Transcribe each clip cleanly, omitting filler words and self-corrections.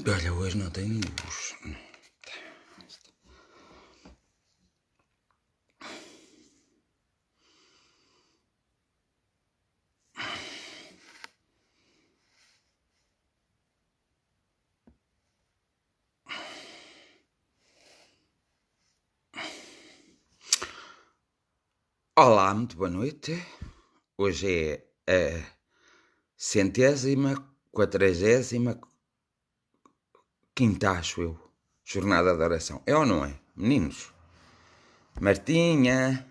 Olha, hoje não tenho luz. Olá, muito boa noite. Hoje é a 145ª, acho eu, jornada de oração. É ou não é, meninos? Martinha,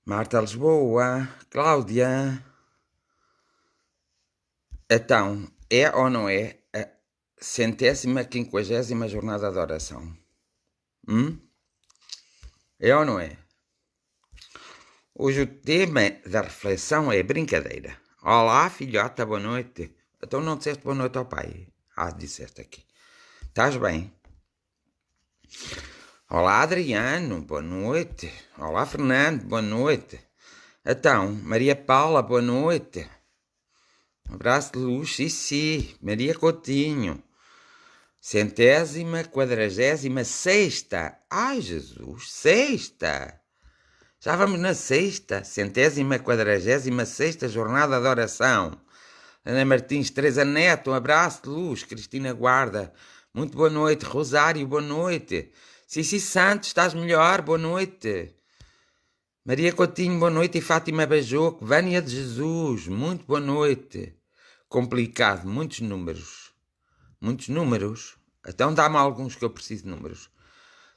Marta Lisboa, Cláudia. Então, é ou não é a 150ª jornada de oração? É ou não é? Hoje o tema da reflexão é brincadeira. Olá, filhota, boa noite. Então não disseste boa noite ao pai? Ah, disseste aqui. Estás bem? Olá, Adriano, boa noite. Olá, Fernando, boa noite. Então, Maria Paula, boa noite. Um abraço de luz, sim. Maria Coutinho. 146ª. Ai, Jesus, sexta. Já vamos na sexta, 146ª jornada de oração. Ana Martins, Teresa Neto, um abraço de luz. Cristina Guarda, muito boa noite. Rosário, boa noite. Cici Santos, estás melhor? Boa noite. Maria Coutinho, boa noite. E Fátima Bajoco, Vânia de Jesus, muito boa noite. Complicado, muitos números. Muitos números. Então dá-me alguns que eu preciso de números.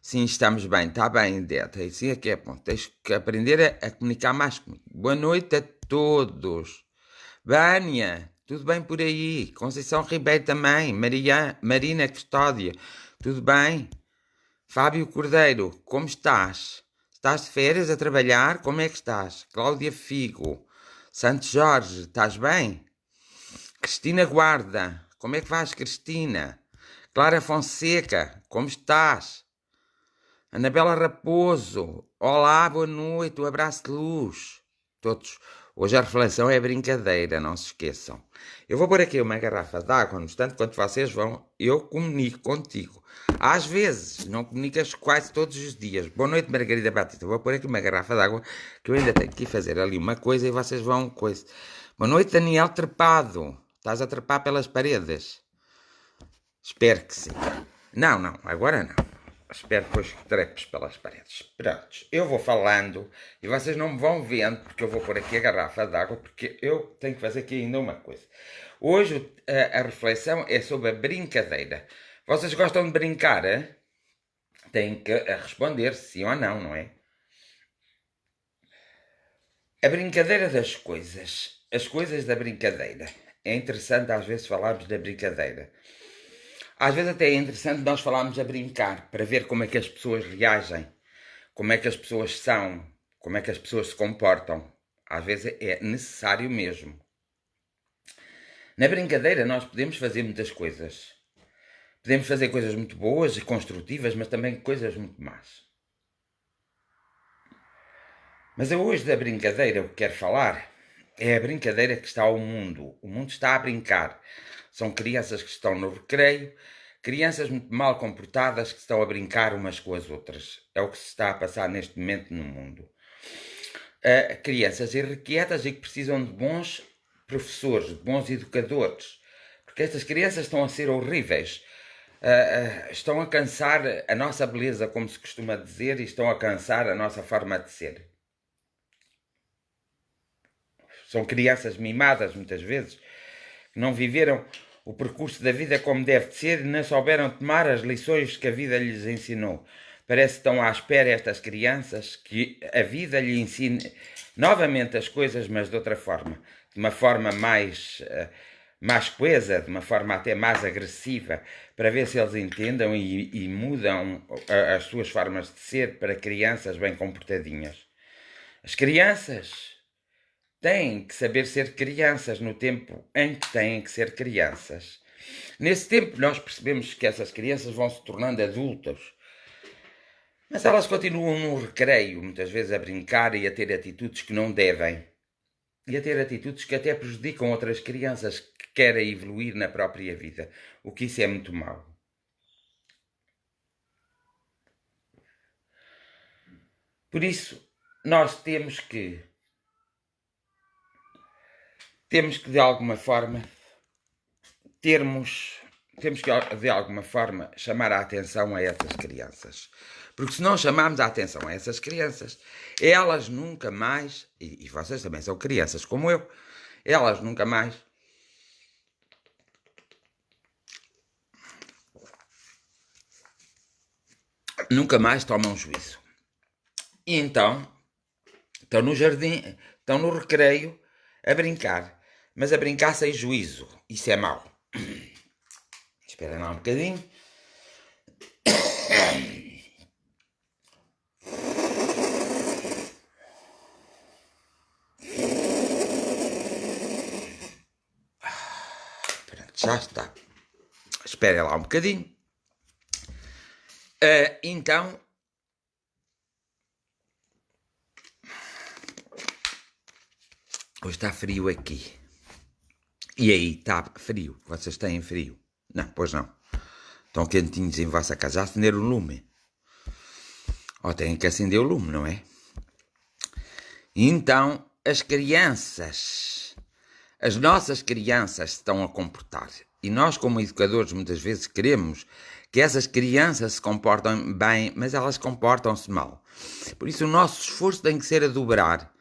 Sim, estamos bem, está bem, Deta. Isso é que é bom. Tens que aprender a comunicar mais comigo. Boa noite a todos. Vânia, tudo bem por aí? Conceição Ribeiro também. Marina Custódia, tudo bem? Fábio Cordeiro, como estás? Estás de férias a trabalhar? Como é que estás? Cláudia Figo. Santos Jorge, estás bem? Cristina Guarda, como é que vais, Cristina? Clara Fonseca, como estás? Anabela Raposo, olá, boa noite, um abraço de luz. Todos, hoje a reflexão é brincadeira, não se esqueçam. Eu vou pôr aqui uma garrafa de água, no instante, quando vocês vão, eu comunico contigo. Às vezes, não comunicas quase todos os dias. Boa noite, Margarida Batista. Vou pôr aqui uma garrafa de água, que eu ainda tenho que ir fazer ali uma coisa e vocês vão coisa. Boa noite, Daniel Trepado. Estás a trepar pelas paredes? Espero que sim. Não, agora não. Espero depois que trepes pelas paredes. Prontos, eu vou falando e vocês não me vão vendo porque eu vou pôr aqui a garrafa de água porque eu tenho que fazer aqui ainda uma coisa. Hoje a reflexão é sobre a brincadeira. Vocês gostam de brincar? Têm que responder sim ou não, não é? A brincadeira das coisas. As coisas da brincadeira. É interessante às vezes falarmos da brincadeira. Às vezes até é interessante nós falarmos a brincar, para ver como é que as pessoas reagem, como é que as pessoas são, como é que as pessoas se comportam. Às vezes é necessário mesmo. Na brincadeira nós podemos fazer muitas coisas. Podemos fazer coisas muito boas e construtivas, mas também coisas muito más. Mas eu hoje da brincadeira o que quero falar é a brincadeira que está ao mundo. O mundo está a brincar. São crianças que estão no recreio, crianças muito mal comportadas que estão a brincar umas com as outras. É o que se está a passar neste momento no mundo. Crianças irrequietas e que precisam de bons professores, de bons educadores. Porque estas crianças estão a ser horríveis. Estão a cansar a nossa beleza, como se costuma dizer, e estão a cansar a nossa forma de ser. São crianças mimadas, muitas vezes, que não viveram o percurso da vida como deve ser e não souberam tomar as lições que a vida lhes ensinou. Parece que estão à espera estas crianças que a vida lhe ensine novamente as coisas, mas de outra forma. De uma forma mais coesa, de uma forma até mais agressiva, para ver se eles entendam e mudam as suas formas de ser para crianças bem comportadinhas. As crianças têm que saber ser crianças no tempo em que têm que ser crianças. Nesse tempo nós percebemos que essas crianças vão se tornando adultas, mas elas continuam no recreio, muitas vezes a brincar e a ter atitudes que não devem. e a ter atitudes que até prejudicam outras crianças que querem evoluir na própria vida, o que isso é muito mau. Por isso, nós temos que de alguma forma temos que de alguma forma chamar a atenção a essas crianças. Porque se não chamarmos a atenção a essas crianças, elas nunca mais, e vocês também são crianças como eu, elas nunca mais tomam juízo. E então, estão no jardim, estão no recreio a brincar, mas a brincar sem juízo. Isso é mau. Espera lá um bocadinho. Pronto, já está. Espera lá um bocadinho. Então, hoje está frio aqui. E aí está frio. Vocês têm frio? Não, pois não. Estão quentinhos em vossa casa. Já acenderam o lume? Ou têm que acender o lume, não é? Então, as nossas crianças se estão a comportar. E nós, como educadores, muitas vezes queremos que essas crianças se comportem bem, mas elas comportam-se mal. Por isso, o nosso esforço tem que ser a dobrar.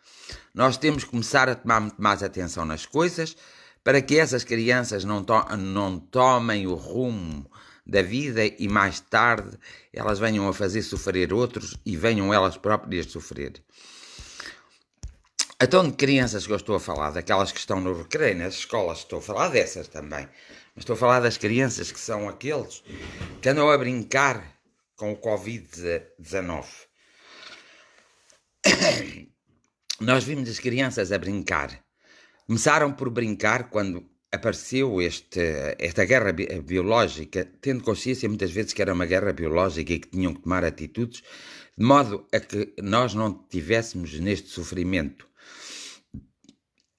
Nós temos que começar a tomar muito mais atenção nas coisas para que essas crianças não tomem o rumo da vida e mais tarde elas venham a fazer sofrer outros e venham elas próprias sofrer. Então, de crianças que eu estou a falar, daquelas que estão no recreio, nas escolas, estou a falar dessas também. Mas estou a falar das crianças que são aqueles que andam a brincar com o Covid-19. Nós vimos as crianças a brincar. Começaram por brincar quando apareceu esta guerra biológica, tendo consciência muitas vezes que era uma guerra biológica e que tinham que tomar atitudes, de modo a que nós não tivéssemos neste sofrimento.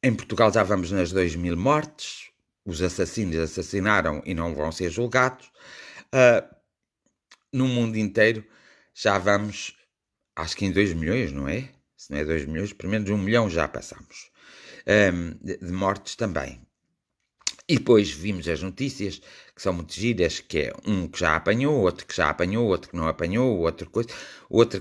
Em Portugal já vamos nas 2.000 mortes, os assassinos assassinaram e não vão ser julgados. No mundo inteiro já vamos, acho que em 2 milhões, não é? Se não é 2 milhões, pelo menos 1 milhão já passamos. De mortes também. E depois vimos as notícias, que são muito giras, que é um que já apanhou, outro que já apanhou, outro que não apanhou, outro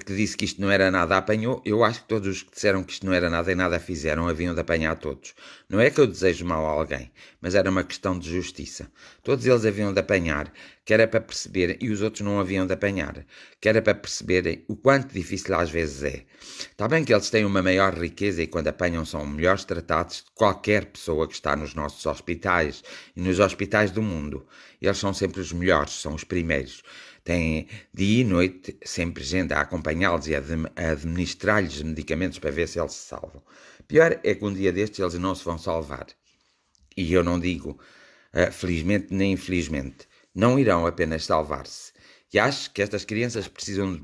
que disse que isto não era nada, apanhou. Eu acho que todos os que disseram que isto não era nada e nada fizeram, haviam de apanhar todos. Não é que eu desejo mal a alguém, mas era uma questão de justiça. Todos eles haviam de apanhar, que era para perceberem, e os outros não haviam de apanhar, que era para perceberem o quanto difícil às vezes é. Está bem que eles têm uma maior riqueza e quando apanham são melhores tratados de qualquer pessoa que está nos nossos hospitais e nos hospitais do mundo. Eles são sempre os melhores, são os primeiros. Têm dia e noite sempre gente a acompanhá-los e a administrar-lhes medicamentos para ver se eles se salvam. Pior é que um dia destes eles não se vão salvar. E eu não digo felizmente nem infelizmente. Não irão apenas salvar-se. E acho que estas crianças precisam de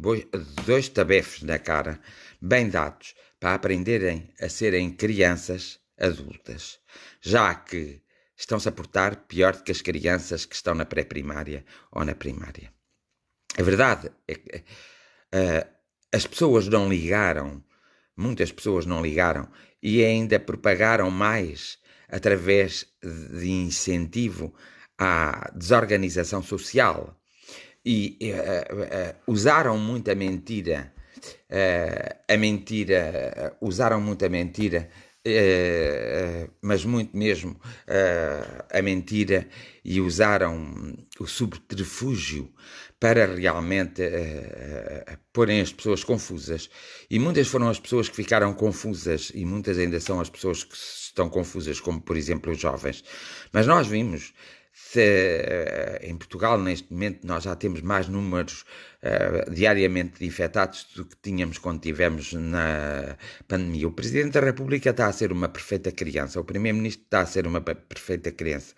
2 tabefes na cara, bem dados, para aprenderem a serem crianças adultas. Já que estão-se a portar pior do que as crianças que estão na pré-primária ou na primária. A verdade é que as pessoas não ligaram, muitas pessoas não ligaram e ainda propagaram mais através de incentivo à desorganização social e usaram muito a mentira, usaram muito a mentira, mas muito mesmo a mentira e usaram o subterfúgio para realmente porem as pessoas confusas. E muitas foram as pessoas que ficaram confusas e muitas ainda são as pessoas que estão confusas, como por exemplo os jovens. Mas nós vimos em Portugal, neste momento, nós já temos mais números diariamente de infectados do que tínhamos quando tivemos na pandemia. O Presidente da República está a ser uma perfeita criança, o Primeiro-Ministro está a ser uma perfeita criança,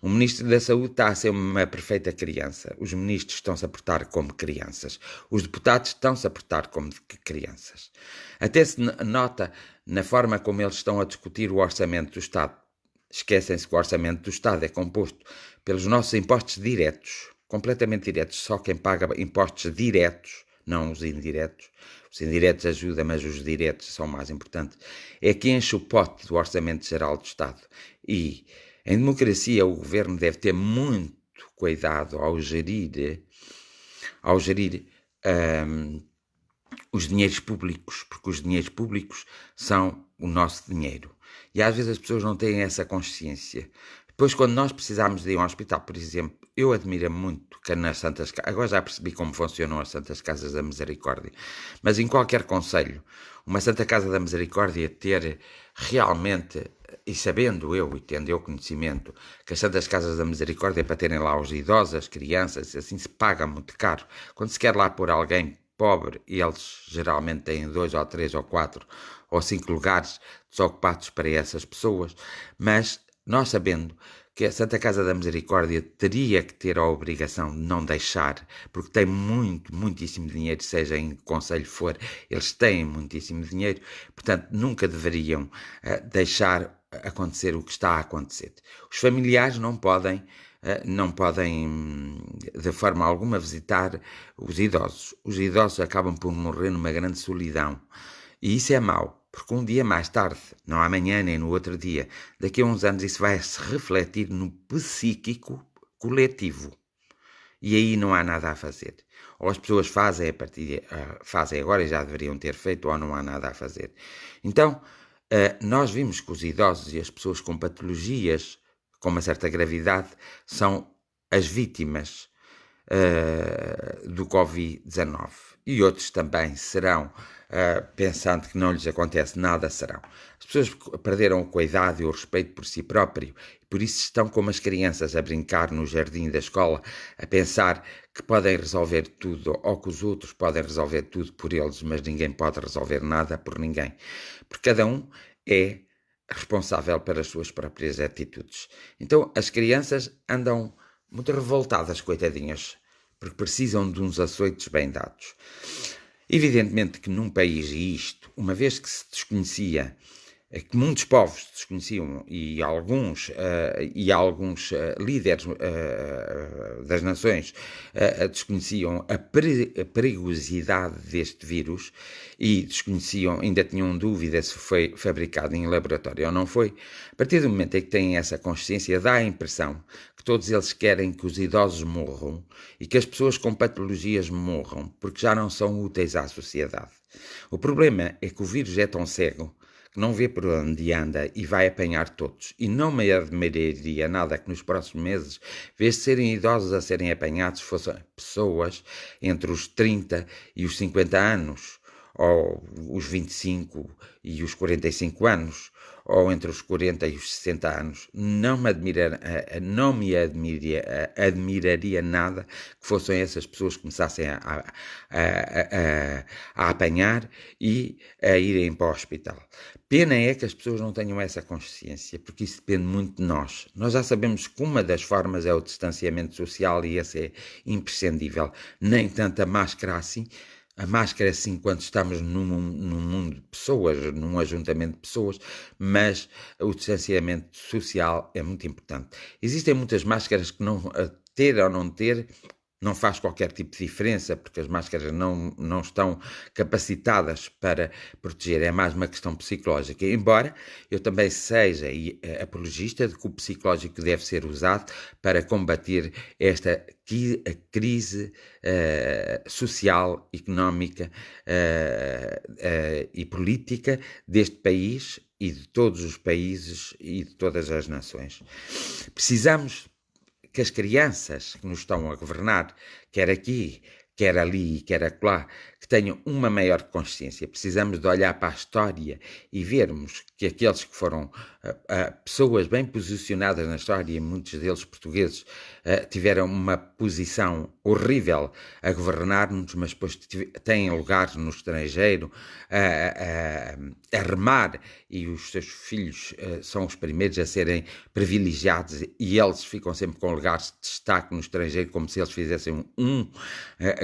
o Ministro da Saúde está a ser uma perfeita criança, os ministros estão-se a portar como crianças, os deputados estão-se a portar como crianças. Até se nota na forma como eles estão a discutir o orçamento do Estado. Esquecem-se que o orçamento do Estado é composto pelos nossos impostos diretos, completamente diretos. Só quem paga impostos diretos, não os indiretos. Os indiretos ajudam, mas os diretos são mais importantes. É que enche o pote do Orçamento Geral do Estado. E em democracia o governo deve ter muito cuidado ao gerir os dinheiros públicos, porque os dinheiros públicos são o nosso dinheiro. E às vezes as pessoas não têm essa consciência. Depois, quando nós precisamos de ir a um hospital, por exemplo, eu admiro muito que nas Santas Casas, agora já percebi como funcionam as Santas Casas da Misericórdia, mas em qualquer concelho, uma Santa Casa da Misericórdia ter realmente, e sabendo eu, e tendo eu conhecimento, que as Santas Casas da Misericórdia, para terem lá os idosos, as crianças, assim se paga muito caro. Quando se quer lá pôr alguém pobre, e eles geralmente têm 2 ou 3 ou 4 ou 5 lugares desocupados para essas pessoas, mas nós sabendo que a Santa Casa da Misericórdia teria que ter a obrigação de não deixar, porque tem muitíssimo dinheiro, seja em que conselho for, eles têm muitíssimo dinheiro, portanto nunca deveriam deixar acontecer o que está a acontecer. Os familiares não podem de forma alguma visitar os idosos. Os idosos acabam por morrer numa grande solidão. E isso é mau, porque um dia mais tarde, não amanhã nem no outro dia, daqui a uns anos isso vai se refletir no psíquico coletivo. E aí não há nada a fazer. Ou as pessoas fazem agora e já deveriam ter feito, ou não há nada a fazer. Então, nós vimos que os idosos e as pessoas com patologias com uma certa gravidade são as vítimas do Covid-19. E outros também serão, pensando que não lhes acontece nada, serão. As pessoas perderam o cuidado e o respeito por si próprio, e por isso estão como as crianças a brincar no jardim da escola, a pensar que podem resolver tudo, ou que os outros podem resolver tudo por eles, mas ninguém pode resolver nada por ninguém. Porque cada um é responsável pelas suas próprias atitudes. Então as crianças andam muito revoltadas, coitadinhas, porque precisam de uns açoites bem dados. Evidentemente que num país, e isto, uma vez que se desconhecia, que muitos povos desconheciam, e alguns líderes das nações desconheciam a perigosidade deste vírus e desconheciam, ainda tinham dúvida se foi fabricado em laboratório ou não foi. A partir do momento em que têm essa consciência, dá a impressão que todos eles querem que os idosos morram e que as pessoas com patologias morram, porque já não são úteis à sociedade. O problema é que o vírus é tão cego que não vê por onde anda e vai apanhar todos. E não me admiraria nada que nos próximos meses, vez de serem idosos a serem apanhados, fossem pessoas entre os 30 e os 50 anos, ou os 25 e os 45 anos, ou entre os 40 e os 60 anos. Não me admiraria nada que fossem essas pessoas que começassem a apanhar e a irem para o hospital. Pena é que as pessoas não tenham essa consciência, porque isso depende muito de nós. Nós já sabemos que uma das formas é o distanciamento social e esse é imprescindível. Nem tanto a máscara assim. A máscara, sim, quando estamos num mundo de pessoas, num ajuntamento de pessoas, mas o distanciamento social é muito importante. Existem muitas máscaras que não ter ou não ter não faz qualquer tipo de diferença, porque as máscaras não estão capacitadas para proteger, é mais uma questão psicológica. Embora eu também seja apologista de que o psicológico deve ser usado para combater esta crise social, económica e política deste país e de todos os países e de todas as nações. Precisamos que as crianças que nos estão a governar, quer aqui, quer ali, quer acolá, que tenham uma maior consciência. Precisamos de olhar para a história e vermos que aqueles que foram pessoas bem posicionadas na história, muitos deles portugueses, tiveram uma posição horrível a governar-nos, mas depois têm lugares no estrangeiro a remar, e os seus filhos são os primeiros a serem privilegiados, e eles ficam sempre com lugares de destaque no estrangeiro, como se eles fizessem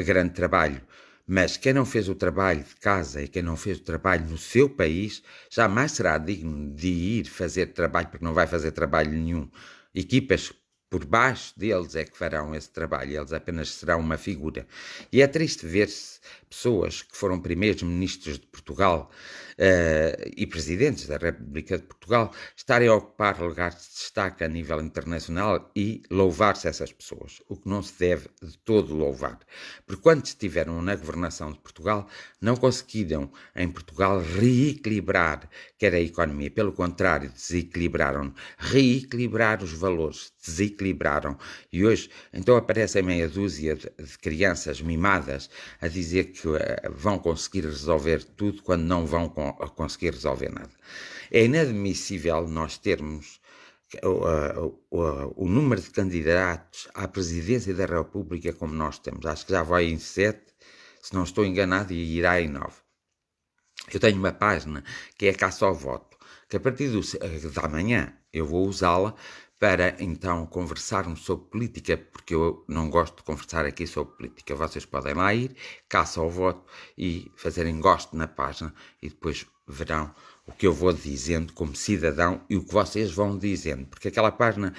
grande trabalho. Mas quem não fez o trabalho de casa e quem não fez o trabalho no seu país, jamais será digno de ir fazer trabalho, porque não vai fazer trabalho nenhum. Equipas por baixo deles é que farão esse trabalho, eles apenas serão uma figura. E é triste ver-se pessoas que foram primeiros ministros de Portugal e presidentes da República de Portugal estarem a ocupar lugares de destaque a nível internacional e louvar-se essas pessoas, o que não se deve de todo louvar. Porque quando estiveram na governação de Portugal, não conseguiram em Portugal reequilibrar quer a economia, pelo contrário, desequilibraram, reequilibrar os valores, desequilibraram. E hoje, então aparecem meia dúzia de crianças mimadas a dizer que vão conseguir resolver tudo quando não vão conseguir resolver nada. É inadmissível nós termos o número de candidatos à presidência da República como nós temos. Acho que já vai em 7, se não estou enganado, e irá em 9. Eu tenho uma página que é Caça ao Voto, que a partir da manhã eu vou usá-la para então conversarmos sobre política, porque eu não gosto de conversar aqui sobre política. Vocês podem lá ir, Caça ao Voto, e fazerem gosto na página e depois verão o que eu vou dizendo como cidadão e o que vocês vão dizendo, porque aquela página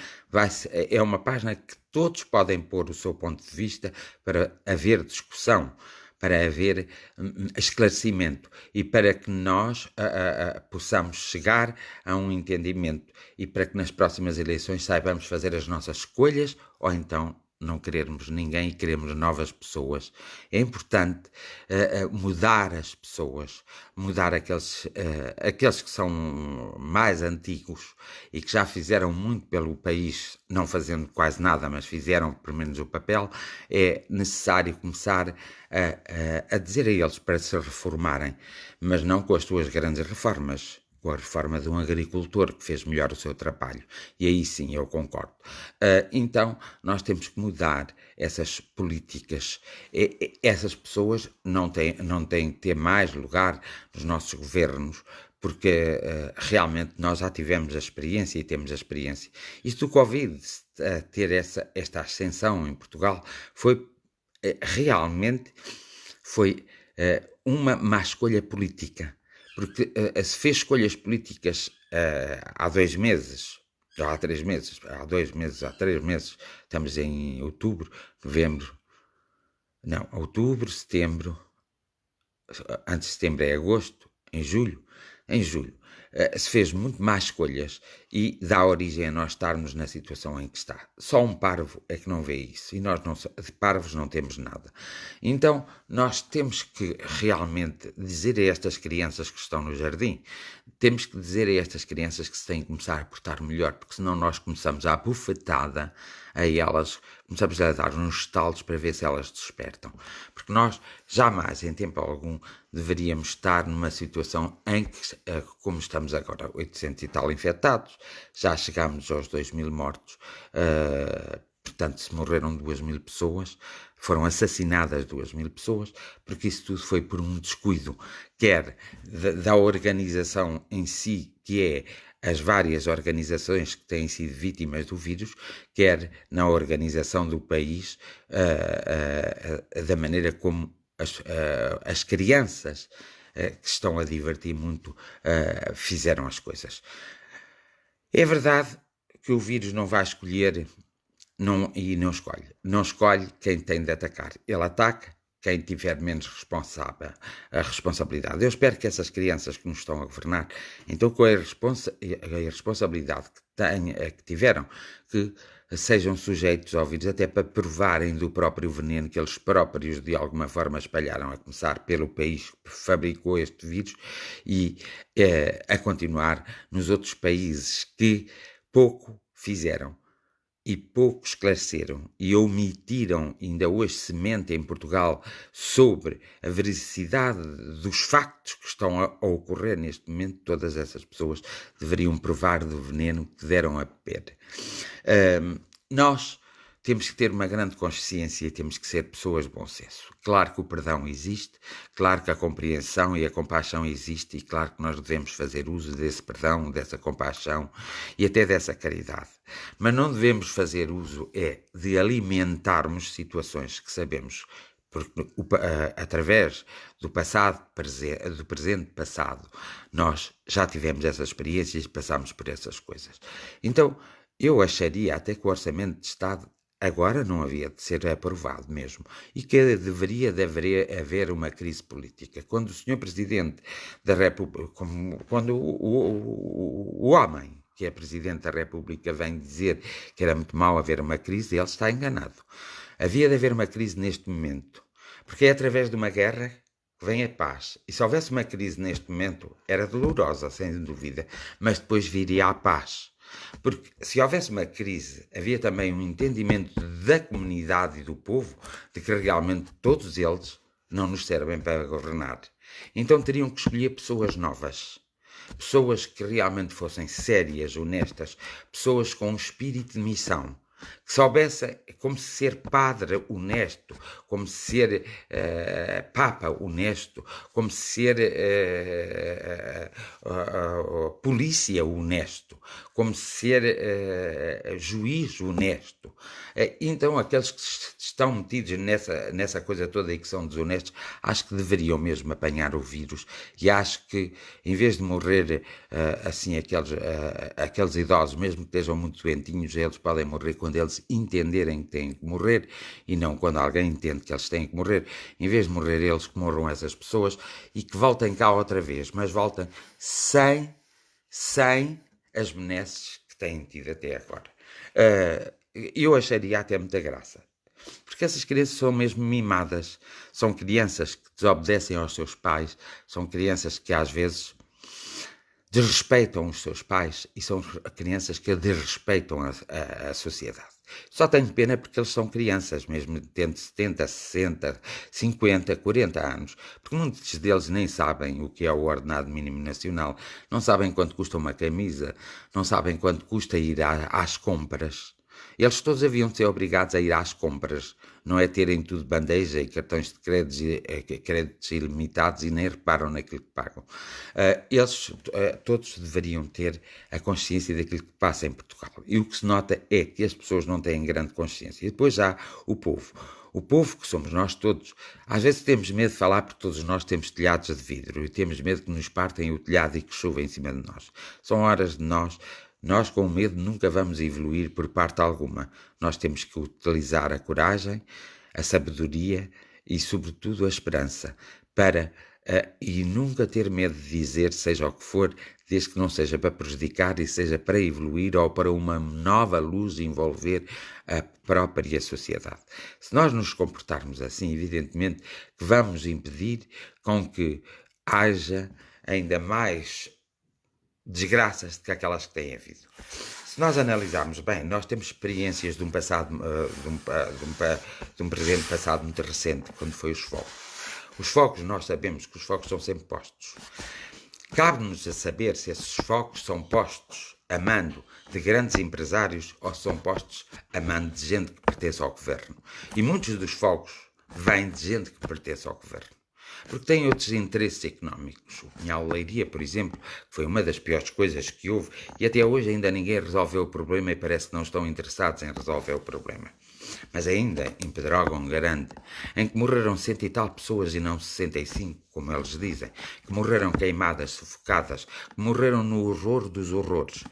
é uma página que todos podem pôr o seu ponto de vista para haver discussão, para haver esclarecimento e para que nós possamos chegar a um entendimento e para que nas próximas eleições saibamos fazer as nossas escolhas ou então não querermos ninguém e queremos novas pessoas. É importante mudar as pessoas, mudar aqueles que são mais antigos e que já fizeram muito pelo país, não fazendo quase nada, mas fizeram pelo menos o papel. É necessário começar a dizer a eles para se reformarem, mas não com as suas grandes reformas, com a reforma de um agricultor que fez melhor o seu trabalho. E aí sim eu concordo. Então nós temos que mudar essas políticas. Essas pessoas não têm que ter mais lugar nos nossos governos, porque realmente nós já tivemos a experiência e temos a experiência. Isto do Covid, ter esta ascensão em Portugal, realmente foi uma má escolha política. Porque se fez escolhas políticas há 2 meses, ou há 3 meses, há 2 meses, há 3 meses, estamos em outubro, novembro, não, outubro, setembro, antes de setembro é agosto, em julho, se fez muito más escolhas e dá origem a nós estarmos na situação em que está. Só um parvo é que não vê isso e nós de parvos não temos nada. Então nós temos que realmente dizer a estas crianças que estão no jardim, temos que dizer a estas crianças que se têm que começar a portar melhor, porque senão nós começamos a bufetada a elas, começamos a dar uns estalos para ver se elas despertam. Porque nós jamais, em tempo algum, deveríamos estar numa situação em que, como estamos agora, 800 e tal infectados, já chegámos aos 2.000 mortos, portanto, se morreram 2.000 pessoas, foram assassinadas 2.000 pessoas, porque isso tudo foi por um descuido, quer da organização em si, que é as várias organizações que têm sido vítimas do vírus, quer na organização do país, da maneira como as crianças que estão a divertir muito fizeram as coisas. É verdade que o vírus não vai escolher e não escolhe. Não escolhe quem tem de atacar. Ele ataca quem tiver menos responsabilidade. Eu espero que essas crianças que nos estão a governar, então com a responsabilidade que tiveram, que sejam sujeitos ao vírus, até para provarem do próprio veneno que eles próprios de alguma forma espalharam, a começar pelo país que fabricou este vírus e a continuar nos outros países que pouco fizeram e pouco esclareceram e omitiram, ainda hoje se mente em Portugal, sobre a veracidade dos factos que estão a ocorrer neste momento. Todas essas pessoas deveriam provar do veneno que deram a beber. Nós temos que ter uma grande consciência e temos que ser pessoas de bom senso. Claro que o perdão existe, claro que a compreensão e a compaixão existe e claro que nós devemos fazer uso desse perdão, dessa compaixão e até dessa caridade. Mas não devemos fazer uso de alimentarmos situações que sabemos porque através do do presente passado, nós já tivemos essas experiências e passámos por essas coisas. Então, eu acharia até que o Orçamento de Estado agora não havia de ser aprovado mesmo, e que deveria haver uma crise política. Quando o Sr. Presidente da República, quando o homem que é Presidente da República vem dizer que era muito mau haver uma crise, ele está enganado. Havia de haver uma crise neste momento, porque é através de uma guerra que vem a paz. E se houvesse uma crise neste momento, era dolorosa, sem dúvida, mas depois viria a paz. Porque se houvesse uma crise, havia também um entendimento da comunidade e do povo de que realmente todos eles não nos servem para governar. Então teriam que escolher pessoas novas. Pessoas que realmente fossem sérias, honestas, pessoas com um espírito de missão, que soubessem como ser padre honesto, como ser papa honesto, como ser polícia honesto, como ser juiz honesto. Então, aqueles que estão metidos nessa coisa toda e que são desonestos, acho que deveriam mesmo apanhar o vírus, e acho que, em vez de morrer assim aqueles idosos, mesmo que estejam muito doentinhos, eles podem morrer quando eles entenderem que têm que morrer, e não quando alguém entende que eles têm que morrer. Em vez de morrer eles, que morram essas pessoas e que voltem cá outra vez, mas voltem sem as benesses que têm tido até agora. Eu acharia até muita graça, porque essas crianças são mesmo mimadas, são crianças que desobedecem aos seus pais, são crianças que às vezes desrespeitam os seus pais, e são crianças que desrespeitam a sociedade. Só tenho pena porque eles são crianças, mesmo tendo 70, 60, 50, 40 anos, porque muitos deles nem sabem o que é o ordenado mínimo nacional, não sabem quanto custa uma camisa, não sabem quanto custa ir às compras. Eles todos haviam de ser obrigados a ir às compras, não é terem tudo bandeja e cartões de créditos ilimitados e nem reparam naquilo que pagam. Eles todos deveriam ter a consciência daquilo que passa em Portugal. E o que se nota é que as pessoas não têm grande consciência. E depois há o povo. O povo, que somos nós todos, às vezes temos medo de falar porque todos nós temos telhados de vidro e temos medo que nos partem o telhado e que chova em cima de nós. São horas de nós com medo nunca vamos evoluir por parte alguma. Nós temos que utilizar a coragem, a sabedoria e, sobretudo, a esperança e nunca ter medo de dizer, seja o que for, desde que não seja para prejudicar e seja para evoluir ou para uma nova luz envolver a própria sociedade. Se nós nos comportarmos assim, evidentemente que vamos impedir com que haja ainda mais desgraças do que aquelas que têm havido. Se nós analisarmos bem, nós temos experiências de um passado, de um presente passado muito recente, quando foi os fogos. Os fogos, nós sabemos que os fogos são sempre postos. Cabe-nos a saber se esses fogos são postos a mando de grandes empresários ou são postos a mando de gente que pertence ao governo. E muitos dos fogos vêm de gente que pertence ao governo, porque têm outros interesses económicos. O Pinhal Leiria, por exemplo, foi uma das piores coisas que houve, e até hoje ainda ninguém resolveu o problema e parece que não estão interessados em resolver o problema. Mas ainda em Pedrógão Grande, em que morreram 100 e tal pessoas e não 65, como eles dizem, que morreram queimadas, sufocadas, que morreram no horror dos horrores.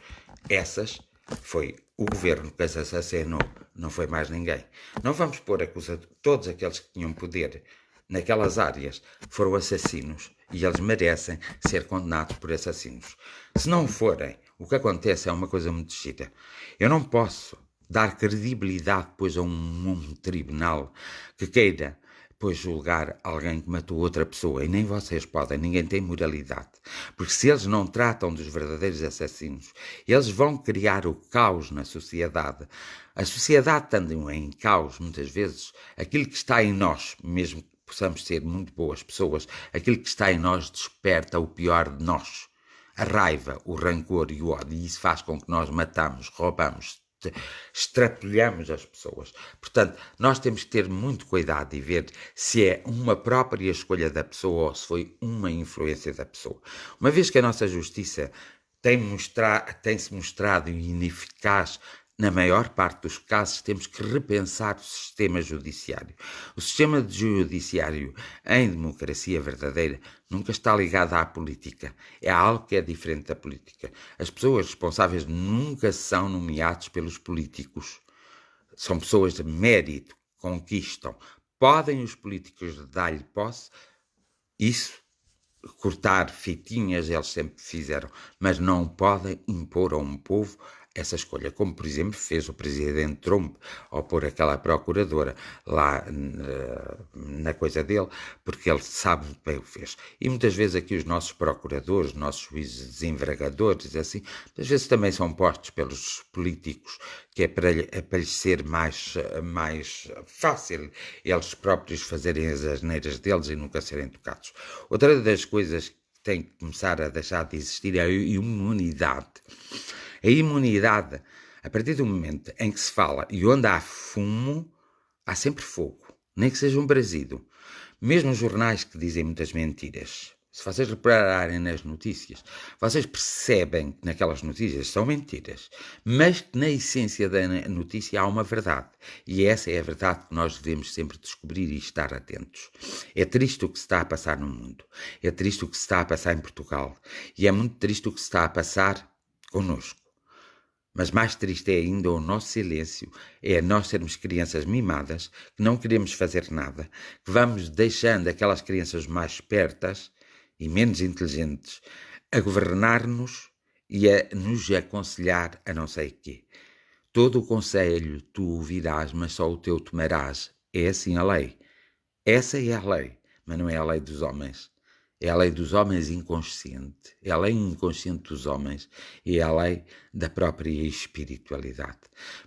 Essas foi o governo que as assassinou, não foi mais ninguém. Não vamos pôr a acusa de todos aqueles que tinham poder naquelas áreas foram assassinos e eles merecem ser condenados por assassinos. Se não forem, o que acontece é uma coisa muito gira. Eu não posso dar credibilidade depois a um tribunal que queira depois julgar alguém que matou outra pessoa, e nem vocês podem, ninguém tem moralidade, porque se eles não tratam dos verdadeiros assassinos, eles vão criar o caos na sociedade. A sociedade estando em caos, muitas vezes, aquilo que está em nós, mesmo que possamos ser muito boas pessoas, aquilo que está em nós desperta o pior de nós, a raiva, o rancor e o ódio, e isso faz com que nós matamos, roubamos, extrapolhamos as pessoas. Portanto, nós temos que ter muito cuidado e ver se é uma própria escolha da pessoa ou se foi uma influência da pessoa. Uma vez que a nossa justiça tem-se mostrado ineficaz na maior parte dos casos, temos que repensar o sistema judiciário. O sistema judiciário em democracia verdadeira nunca está ligado à política. É algo que é diferente da política. As pessoas responsáveis nunca são nomeadas pelos políticos. São pessoas de mérito, conquistam. Podem os políticos dar-lhe posse? Isso, cortar fitinhas, eles sempre fizeram, mas não podem impor a um povo essa escolha, como por exemplo fez o presidente Trump ao pôr aquela procuradora lá na coisa dele, porque ele sabe muito bem o que fez. E muitas vezes aqui os nossos procuradores, os nossos juízes desembargadores, assim, muitas vezes também são postos pelos políticos, que é para lhes ser mais fácil eles próprios fazerem as asneiras deles e nunca serem tocados. Outra das coisas que tem que começar a deixar de existir é a imunidade. A imunidade, a partir do momento em que se fala e onde há fumo, há sempre fogo, nem que seja um brasido. Mesmo os jornais que dizem muitas mentiras, se vocês repararem nas notícias, vocês percebem que naquelas notícias são mentiras, mas que na essência da notícia há uma verdade. E essa é a verdade que nós devemos sempre descobrir e estar atentos. É triste o que se está a passar no mundo. É triste o que se está a passar em Portugal. E é muito triste o que se está a passar connosco. Mas mais triste é ainda o nosso silêncio, é nós sermos crianças mimadas, que não queremos fazer nada, que vamos deixando aquelas crianças mais espertas e menos inteligentes a governar-nos e a nos aconselhar a não sei o quê. Todo o conselho tu ouvirás, mas só o teu tomarás. É assim a lei. Essa é a lei, mas não é a lei dos homens. É a lei dos homens inconsciente, é a lei inconsciente dos homens e é a lei da própria espiritualidade.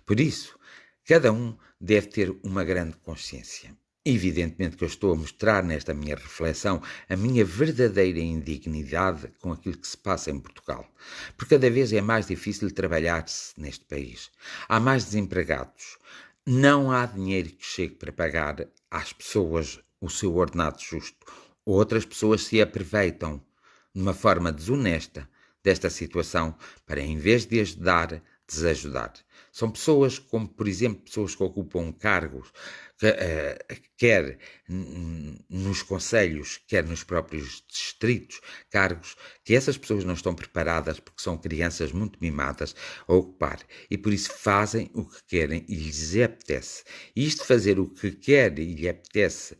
Por isso, cada um deve ter uma grande consciência. Evidentemente que eu estou a mostrar nesta minha reflexão a minha verdadeira indignidade com aquilo que se passa em Portugal. Porque cada vez é mais difícil trabalhar-se neste país. Há mais desempregados. Não há dinheiro que chegue para pagar às pessoas o seu ordenado justo. Outras pessoas se aproveitam de uma forma desonesta desta situação para, em vez de ajudar, desajudar. São pessoas como, por exemplo, pessoas que ocupam cargos, quer nos conselhos, quer nos próprios distritos, cargos que essas pessoas não estão preparadas porque são crianças muito mimadas a ocupar e por isso fazem o que querem e lhes apetece. E isto fazer o que quer e lhe apetece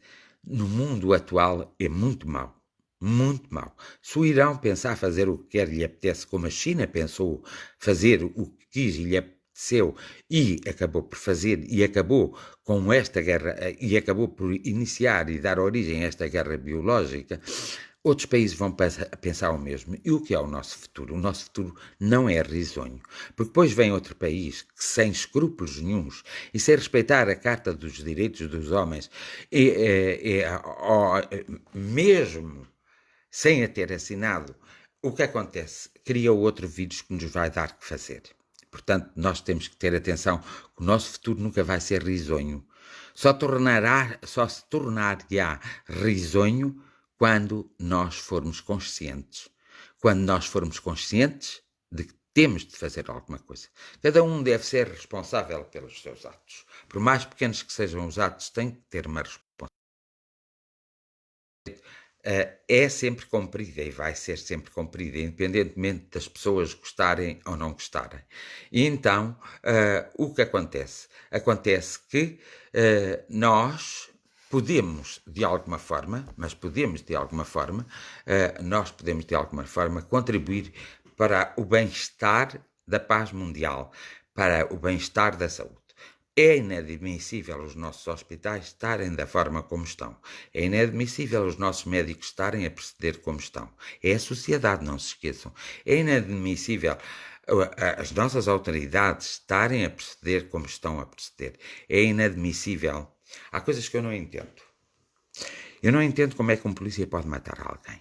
no mundo atual é muito mau. Muito mau. Se o Irão pensar fazer o que quer e lhe apetece, como a China pensou fazer o que quis e lhe apeteceu e acabou por fazer e acabou com esta guerra e acabou por iniciar e dar origem a esta guerra biológica, outros países vão pensar o mesmo. E o que é o nosso futuro? O nosso futuro não é risonho. Porque depois vem outro país que, sem escrúpulos nenhuns e sem respeitar a Carta dos Direitos dos Homens, mesmo sem a ter assinado, o que acontece? Cria outro vírus que nos vai dar que fazer. Portanto, nós temos que ter atenção que o nosso futuro nunca vai ser risonho. Só se tornará risonho quando nós formos conscientes. Quando nós formos conscientes de que temos de fazer alguma coisa. Cada um deve ser responsável pelos seus atos. Por mais pequenos que sejam os atos, tem que ter uma responsabilidade. É sempre cumprida e vai ser sempre cumprida, independentemente das pessoas gostarem ou não gostarem. E então, o que acontece? Acontece que nós podemos, de alguma forma, nós podemos de alguma forma contribuir para o bem-estar da paz mundial, para o bem-estar da saúde. É inadmissível os nossos hospitais estarem da forma como estão. É inadmissível os nossos médicos estarem a proceder como estão. É a sociedade, não se esqueçam. É inadmissível as nossas autoridades estarem a proceder como estão a proceder. É inadmissível. Há coisas que eu não entendo. Eu não entendo como é que um polícia pode matar alguém.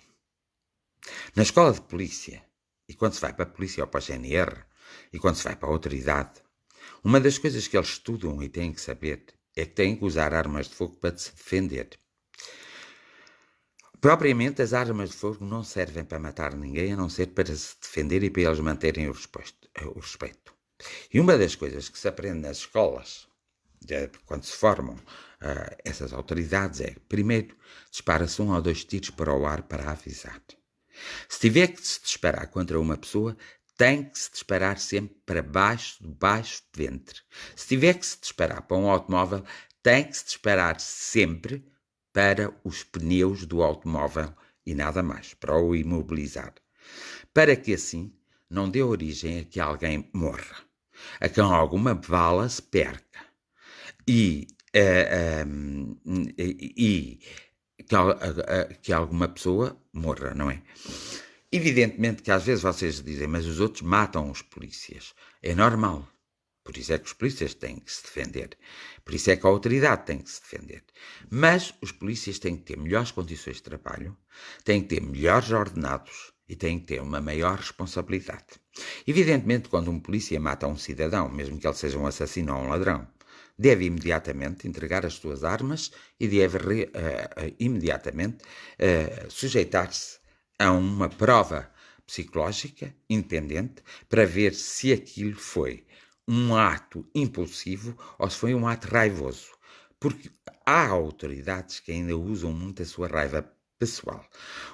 Na escola de polícia, e quando se vai para a polícia ou para a GNR, e quando se vai para a autoridade, uma das coisas que eles estudam e têm que saber é que têm que usar armas de fogo para se defender. Propriamente, as armas de fogo não servem para matar ninguém, a não ser para se defender e para eles manterem o respeito. E uma das coisas que se aprende nas escolas, quando se formam essas autoridades, é, primeiro, dispara-se 1 ou 2 tiros para o ar para avisar. Se tiver que se disparar contra uma pessoa, tem que se disparar sempre para baixo do ventre. Se tiver que se disparar para um automóvel, tem que se disparar sempre para os pneus do automóvel e nada mais, para o imobilizar. Para que assim não dê origem a que alguém morra, a que alguma bala se perca e que alguma pessoa morra, não é? Evidentemente que às vezes vocês dizem, mas os outros matam os polícias. É normal. Por isso é que os polícias têm que se defender. Por isso é que a autoridade tem que se defender. Mas os polícias têm que ter melhores condições de trabalho, têm que ter melhores ordenados e têm que ter uma maior responsabilidade. Evidentemente, quando um polícia mata um cidadão, mesmo que ele seja um assassino ou um ladrão, deve imediatamente entregar as suas armas e deve imediatamente sujeitar-se a uma prova psicológica independente para ver se aquilo foi um ato impulsivo ou se foi um ato raivoso. Porque há autoridades que ainda usam muito a sua raiva pessoal.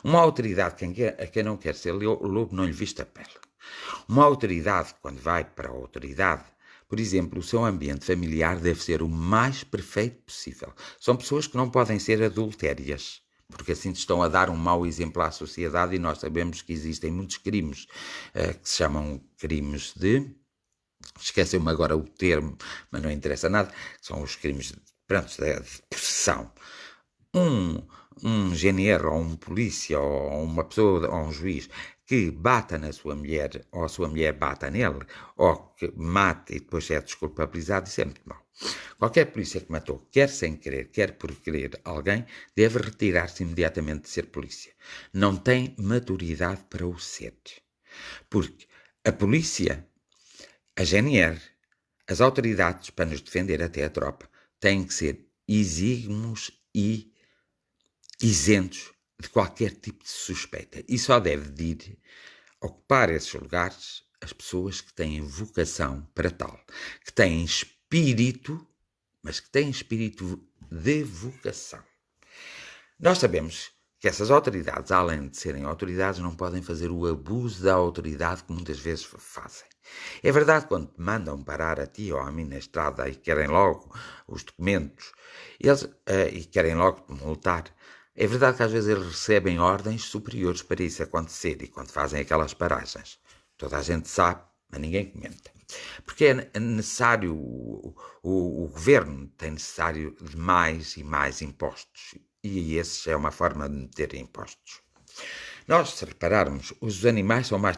Uma autoridade a quem não quer ser lobo não lhe viste a pele. Uma autoridade, quando vai para a autoridade, por exemplo, o seu ambiente familiar deve ser o mais perfeito possível. São pessoas que não podem ser adultérias, porque assim estão a dar um mau exemplo à sociedade e nós sabemos que existem muitos crimes que se chamam crimes de... Esqueceu-me agora o termo, mas não interessa nada. São os crimes de possessão. Um GNR ou um polícia ou uma pessoa ou um juiz que bata na sua mulher ou a sua mulher bata nele ou que mate e depois é desculpabilizado, isso é muito mau. Qualquer polícia que matou, quer sem querer, quer por querer alguém, deve retirar-se imediatamente de ser polícia. Não tem maturidade para o ser. Porque a polícia, a GNR, as autoridades, para nos defender até a tropa, têm que ser exíguos e isentos de qualquer tipo de suspeita. E só deve de ir ocupar esses lugares as pessoas que têm vocação para tal, que têm espírito, mas que têm espírito de vocação. Nós sabemos que essas autoridades, além de serem autoridades, não podem fazer o abuso da autoridade que muitas vezes fazem. É verdade, quando te mandam parar a ti ou a mim na estrada e querem logo os documentos e querem logo te multar, é verdade que às vezes eles recebem ordens superiores para isso acontecer e quando fazem aquelas paragens. Toda a gente sabe, mas ninguém comenta. Porque é necessário, o governo tem necessário de mais e mais impostos. E essa é uma forma de meter impostos. Nós, se repararmos, os animais são mais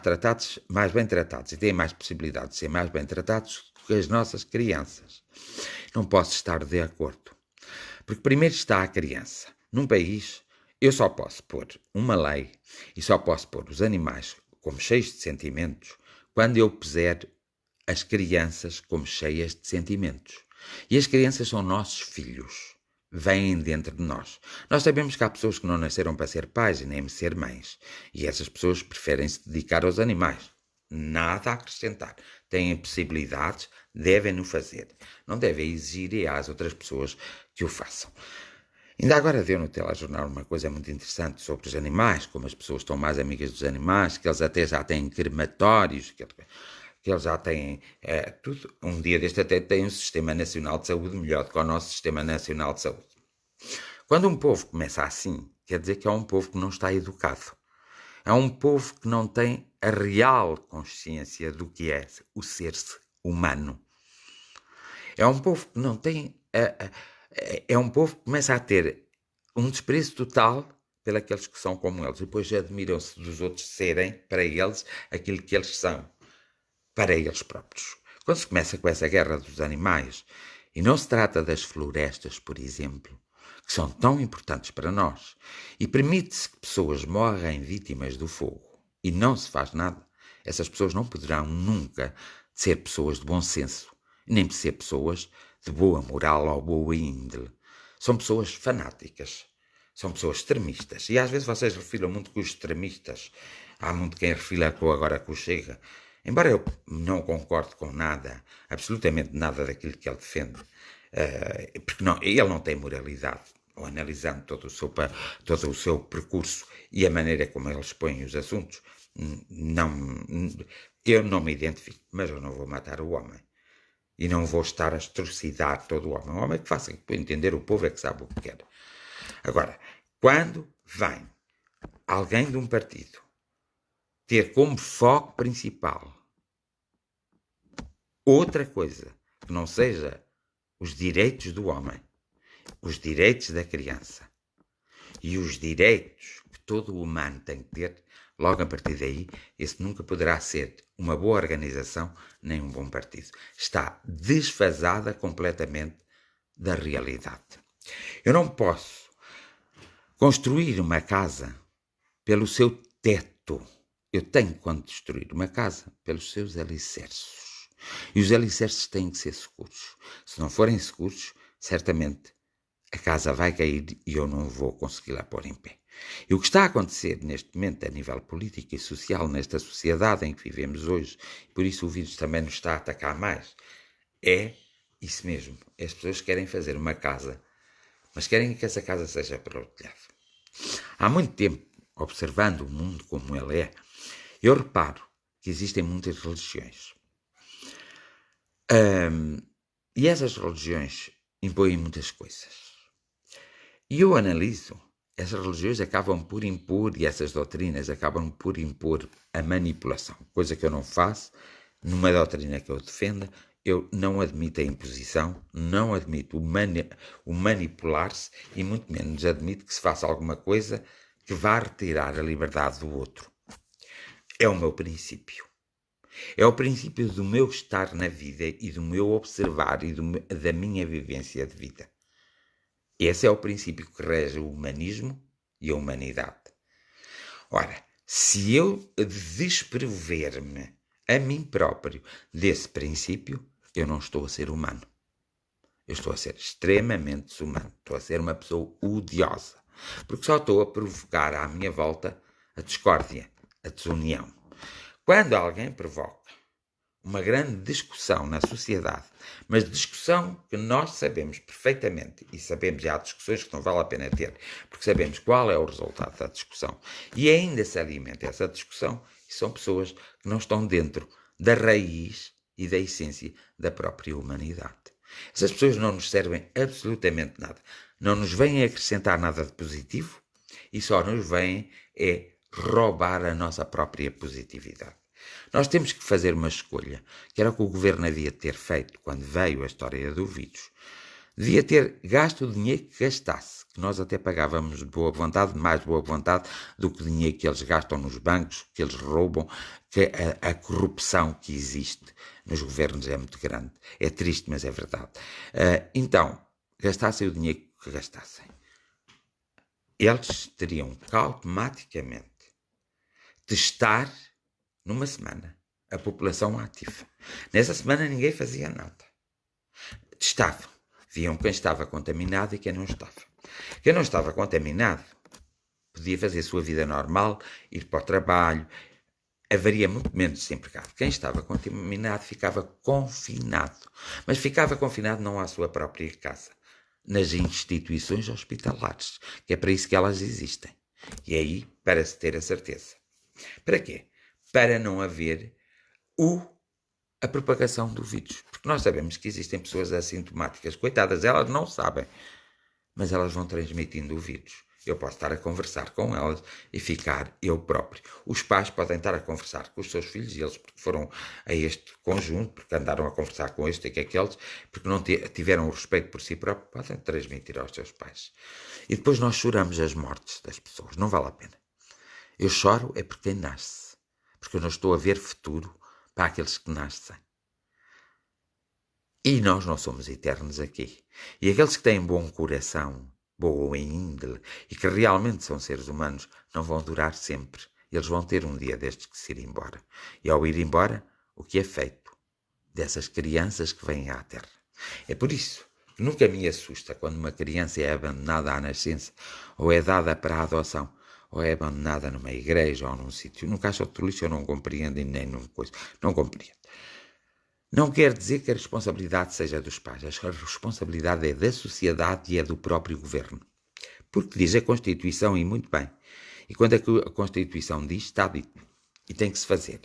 bem tratados e têm mais possibilidade de ser mais bem tratados do que as nossas crianças. Não posso estar de acordo. Porque primeiro está a criança. Num país, eu só posso pôr uma lei e só posso pôr os animais como cheios de sentimentos quando eu puser as crianças como cheias de sentimentos. E as crianças são nossos filhos. Vêm dentro de nós. Nós sabemos que há pessoas que não nasceram para ser pais e nem ser mães. E essas pessoas preferem se dedicar aos animais. Nada a acrescentar. Têm possibilidades, devem-no fazer. Não devem exigir às outras pessoas que o façam. Ainda agora deu no telejornal uma coisa muito interessante sobre os animais, como as pessoas estão mais amigas dos animais, que eles até já têm crematórios, que eles já têm tudo. Um dia deste até tem um Sistema Nacional de Saúde melhor do que o nosso Sistema Nacional de Saúde. Quando um povo começa assim, quer dizer que é um povo que não está educado. É um povo que não tem a real consciência do que é o ser-se humano. É um povo que não tem... É um povo que começa a ter um desprezo total pelos que são como eles. E depois admiram-se dos outros serem, para eles, aquilo que eles são, para eles próprios. Quando se começa com essa guerra dos animais, e não se trata das florestas, por exemplo, que são tão importantes para nós, e permite-se que pessoas morrem vítimas do fogo, e não se faz nada, essas pessoas não poderão nunca ser pessoas de bom senso, nem ser pessoas de boa moral ou boa índole. São pessoas fanáticas, são pessoas extremistas. E às vezes vocês refilam muito com os extremistas. Há muito quem refila agora com o Chega. embora eu não concorde com nada, absolutamente nada daquilo que ele defende, porque ele não tem moralidade, ou analisando todo o seu percurso e a maneira como ele expõe os assuntos, eu não me identifico, mas eu não vou matar o homem. E não vou estar a atrocidar todo o homem. Um homem que faça entender o povo é que sabe o que quer. Agora, quando vem alguém de um partido ter como foco principal outra coisa que não seja os direitos do homem, os direitos da criança e os direitos que todo humano tem que ter, logo a partir daí, esse nunca poderá ser uma boa organização nem um bom partido. Está desfasada completamente da realidade. Eu não posso construir uma casa pelo seu teto. Eu tenho que construir uma casa pelos seus alicerces. E os alicerces têm que ser seguros. Se não forem seguros, certamente a casa vai cair e eu não vou conseguir lá pôr em pé. E o que está a acontecer neste momento a nível político e social nesta sociedade em que vivemos hoje, e por isso o vírus também nos está a atacar mais, é isso mesmo. As pessoas querem fazer uma casa, mas querem que essa casa seja para o telhado. Há muito tempo, observando o mundo como ele é, eu reparo que existem muitas religiões. E essas religiões impõem muitas coisas. E eu analiso, essas religiões acabam por impor, e essas doutrinas acabam por impor a manipulação, coisa que eu não faço. Numa doutrina que eu defenda, eu não admito a imposição, não admito o manipular-se e muito menos admito que se faça alguma coisa que vá retirar a liberdade do outro. É o meu princípio. É o princípio do meu estar na vida e do meu observar e da minha vivência de vida. Esse é o princípio que rege o humanismo e a humanidade. Ora, se eu desprover-me a mim próprio desse princípio, eu não estou a ser humano. Eu estou a ser extremamente desumano. Estou a ser uma pessoa odiosa. Porque só estou a provocar à minha volta a discórdia, a desunião. Quando alguém provoca uma grande discussão na sociedade, mas discussão que nós sabemos perfeitamente, e sabemos, e há discussões que não vale a pena ter, porque sabemos qual é o resultado da discussão, e ainda se alimenta essa discussão, e são pessoas que não estão dentro da raiz e da essência da própria humanidade. Essas pessoas não nos servem absolutamente nada, não nos vêm acrescentar nada de positivo, e só nos vêm roubar a nossa própria positividade. Nós temos que fazer uma escolha, que era o que o governo havia de ter feito quando veio a história do vírus. Devia ter gasto o dinheiro que gastasse, que nós até pagávamos de boa vontade, mais boa vontade do que o dinheiro que eles gastam nos bancos, que eles roubam, que a corrupção que existe nos governos é muito grande. É triste, mas é verdade. Então, gastassem o dinheiro que gastassem. Eles teriam que automaticamente testar numa semana a população ativa. Nessa semana ninguém fazia nada. Testavam. Viam quem estava contaminado e quem não estava. Quem não estava contaminado podia fazer a sua vida normal, ir para o trabalho, haveria muito menos desempregado. Quem estava contaminado ficava confinado. Mas ficava confinado não à sua própria casa, nas instituições hospitalares, que é para isso que elas existem. E aí, para se ter a certeza. Para quê? Para não haver a propagação do vírus. Porque nós sabemos que existem pessoas assintomáticas. Coitadas, elas não sabem. Mas elas vão transmitindo o vírus. Eu posso estar a conversar com elas e ficar eu próprio. Os pais podem estar a conversar com os seus filhos, e eles porque foram a este conjunto, porque andaram a conversar com este e com aqueles, porque não tiveram o respeito por si próprios, podem transmitir aos seus pais. E depois nós choramos as mortes das pessoas. Não vale a pena. Eu choro é por quem nasce. Porque eu não estou a ver futuro para aqueles que nascem. E nós não somos eternos aqui. E aqueles que têm bom coração, boa índole, e que realmente são seres humanos, não vão durar sempre. Eles vão ter um dia destes que se ir embora. E ao ir embora, o que é feito dessas crianças que vêm à Terra? É por isso que nunca me assusta quando uma criança é abandonada à nascença ou é dada para a adoção. ou é abandonada numa igreja ou num sítio, num caixote de lixo, eu não compreendo e nem numa coisa. Não compreendo. Não quer dizer que a responsabilidade seja dos pais. A responsabilidade é da sociedade e é do próprio governo. Porque diz a Constituição, e muito bem. E quando a Constituição diz, está dito. E tem que se fazer.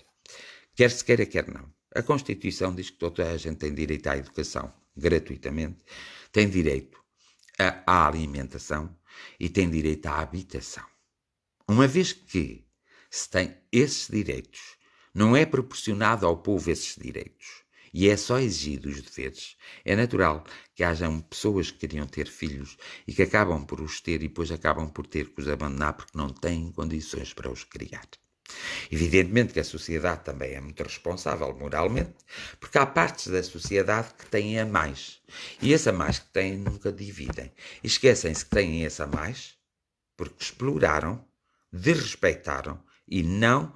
Quer se queira, quer não. A Constituição diz que toda a gente tem direito à educação, gratuitamente, tem direito à alimentação e tem direito à habitação. Uma vez que se tem esses direitos, não é proporcionado ao povo esses direitos, e é só exigido os deveres, é natural que hajam pessoas que queriam ter filhos e que acabam por os ter e depois acabam por ter que os abandonar porque não têm condições para os criar. Evidentemente que a sociedade também é muito responsável moralmente, porque há partes da sociedade que têm a mais. E esse a mais que têm nunca dividem. E esquecem-se que têm esse a mais porque exploraram, desrespeitaram e não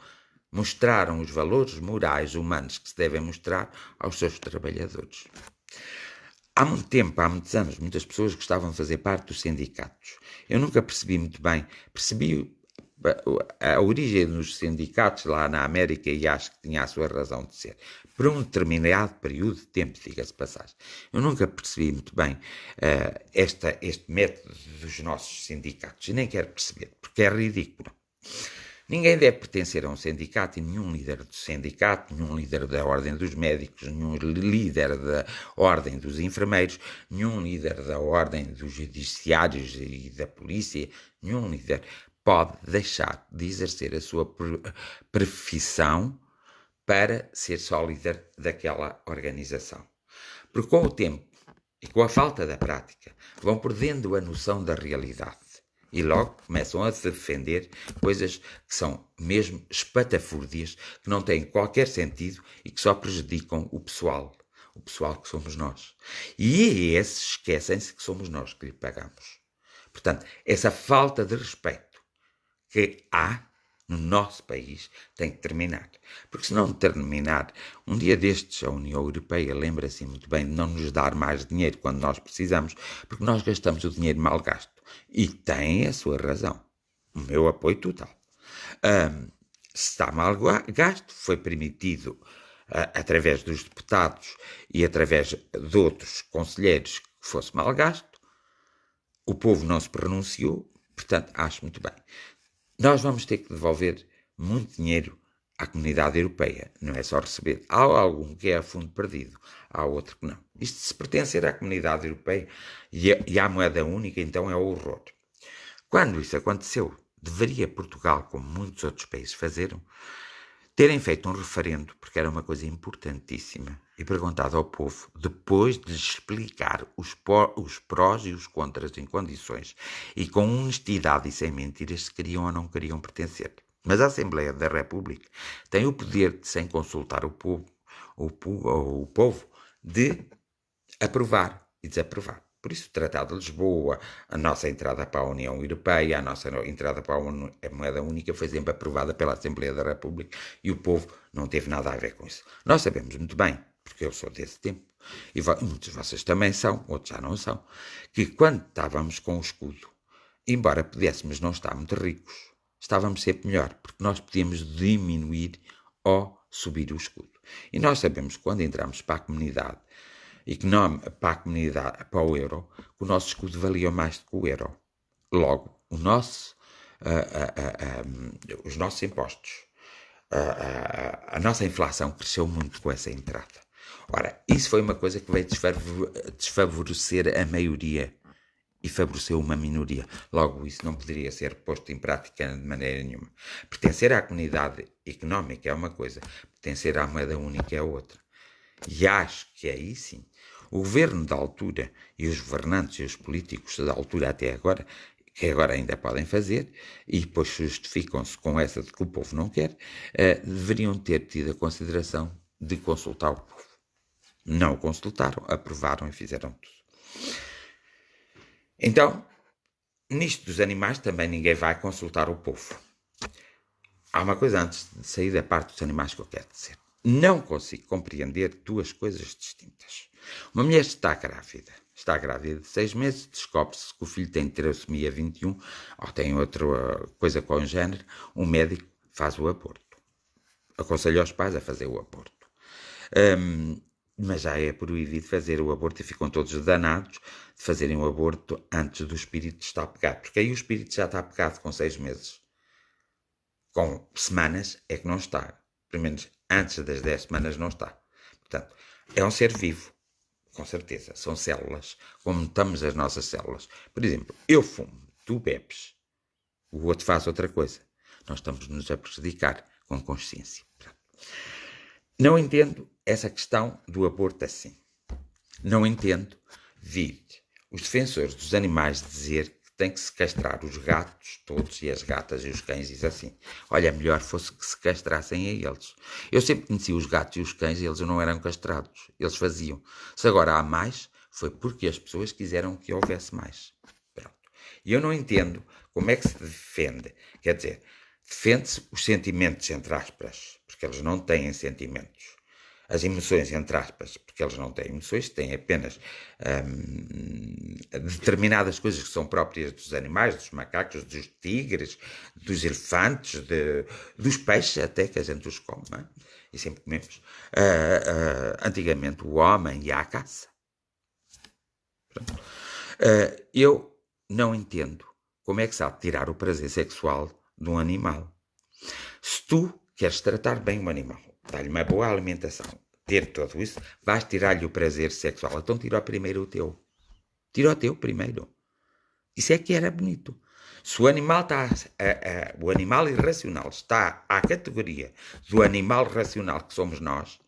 mostraram os valores morais humanos que se devem mostrar aos seus trabalhadores. Há muito tempo, há muitos anos, muitas pessoas gostavam de fazer parte dos sindicatos. Eu nunca percebi muito bem, percebi a origem dos sindicatos lá na América e acho que tinha a sua razão de ser. Por um determinado período de tempo, diga-se de passagem. Eu nunca percebi muito bem este método dos nossos sindicatos e nem quero perceber, porque é ridículo. Ninguém deve pertencer a um sindicato e nenhum líder do sindicato, nenhum líder da Ordem dos Médicos, nenhum líder da Ordem dos Enfermeiros, nenhum líder da Ordem dos Judiciários e da Polícia, nenhum líder pode deixar de exercer a sua profissão para ser só líder daquela organização. Porque com o tempo e com a falta da prática vão perdendo a noção da realidade. E logo começam a defender coisas que são mesmo espatafúrdias, que não têm qualquer sentido e que só prejudicam o pessoal que somos nós. E esses esquecem-se que somos nós que lhe pagamos. Portanto, essa falta de respeito que há no nosso país tem que terminar. Porque se não terminar, um dia destes a União Europeia lembra-se muito bem de não nos dar mais dinheiro quando nós precisamos, porque nós gastamos o dinheiro mal gasto. E tem a sua razão. O meu apoio total. Se está mal gasto, foi permitido, através dos deputados e através de outros conselheiros, que fosse mal gasto. O povo não se pronunciou, portanto, acho muito bem. Nós vamos ter que devolver muito dinheiro à comunidade europeia. Não é só receber. Há algum que é a fundo perdido, há outro que não. Isto se pertencer à comunidade europeia e à moeda única, então é horror. Quando isso aconteceu, deveria Portugal, como muitos outros países fizeram, terem feito um referendo, porque era uma coisa importantíssima, e perguntado ao povo, depois de explicar os prós e os contras em condições, e com honestidade e sem mentiras, se queriam ou não queriam pertencer. Mas a Assembleia da República tem o poder de, sem consultar o povo, de aprovar e desaprovar. Por isso, o Tratado de Lisboa, a nossa entrada para a União Europeia, a nossa entrada para a moeda única foi sempre aprovada pela Assembleia da República e o povo não teve nada a ver com isso. Nós sabemos muito bem, porque eu sou desse tempo, e muitos de vocês também são, outros já não são, que quando estávamos com o escudo, embora pudéssemos não estar muito ricos, estávamos sempre melhor, porque nós podíamos diminuir ou subir o escudo. E nós sabemos que quando entramos para a comunidade, para o euro, que o nosso escudo valia mais do que o euro. Logo, os nossos impostos, a nossa inflação cresceu muito com essa entrada. Ora, isso foi uma coisa que veio desfavorecer a maioria e favoreceu uma minoria. Logo, isso não poderia ser posto em prática de maneira nenhuma. Pertencer à comunidade económica é uma coisa, pertencer à moeda única é outra. E acho que aí sim, o governo da altura e os governantes e os políticos da altura até agora, que agora ainda podem fazer, e depois justificam-se com essa de que o povo não quer, deveriam ter tido a consideração de consultar o povo. Não o consultaram, aprovaram e fizeram tudo. Então, nisto dos animais também ninguém vai consultar o povo. Há uma coisa antes de sair da parte dos animais que eu quero dizer. Não consigo compreender duas coisas distintas. Uma mulher está grávida está grávida de 6 meses, descobre-se que o filho tem trissomia 21, ou tem outra coisa congénere, um médico faz o aborto. Aconselho aos pais a fazer o aborto. Mas já é proibido fazer o aborto e ficam todos danados de fazerem o aborto antes do espírito estar pegado. Porque aí o espírito já está pegado com 6 meses. Com semanas é que não está. Pelo menos antes das 10 semanas não está. Portanto, é um ser vivo. Com certeza. São células. Como notamos as nossas células. Por exemplo, eu fumo, tu bebes. O outro faz outra coisa. Nós estamos-nos a prejudicar com consciência. Não entendo essa questão do aborto assim. Não entendo vir os defensores dos animais dizer que tem que se castrar os gatos todos e as gatas e os cães, diz assim. Olha, melhor fosse que se castrassem a eles. Eu sempre conheci os gatos e os cães e eles não eram castrados. Eles faziam. Se agora há mais, foi porque as pessoas quiseram que houvesse mais. Pronto. E eu não entendo como é que se defende. Quer dizer, defende-se os sentimentos, entre aspas, porque eles não têm sentimentos. As emoções, entre aspas, porque eles não têm emoções, têm apenas determinadas coisas que são próprias dos animais, dos macacos, dos tigres, dos elefantes, dos peixes até, que a gente os come, não é? E sempre comemos. Antigamente o homem ia à caça. Eu não entendo como é que se há de tirar o prazer sexual de um animal. Se tu queres tratar bem um animal, dar-lhe uma boa alimentação, ter tudo isso, vais tirar-lhe o prazer sexual. Então tira primeiro o teu. Tira o teu primeiro. Isso é que era bonito. Se o animal está, o animal irracional está à categoria do animal racional que somos nós,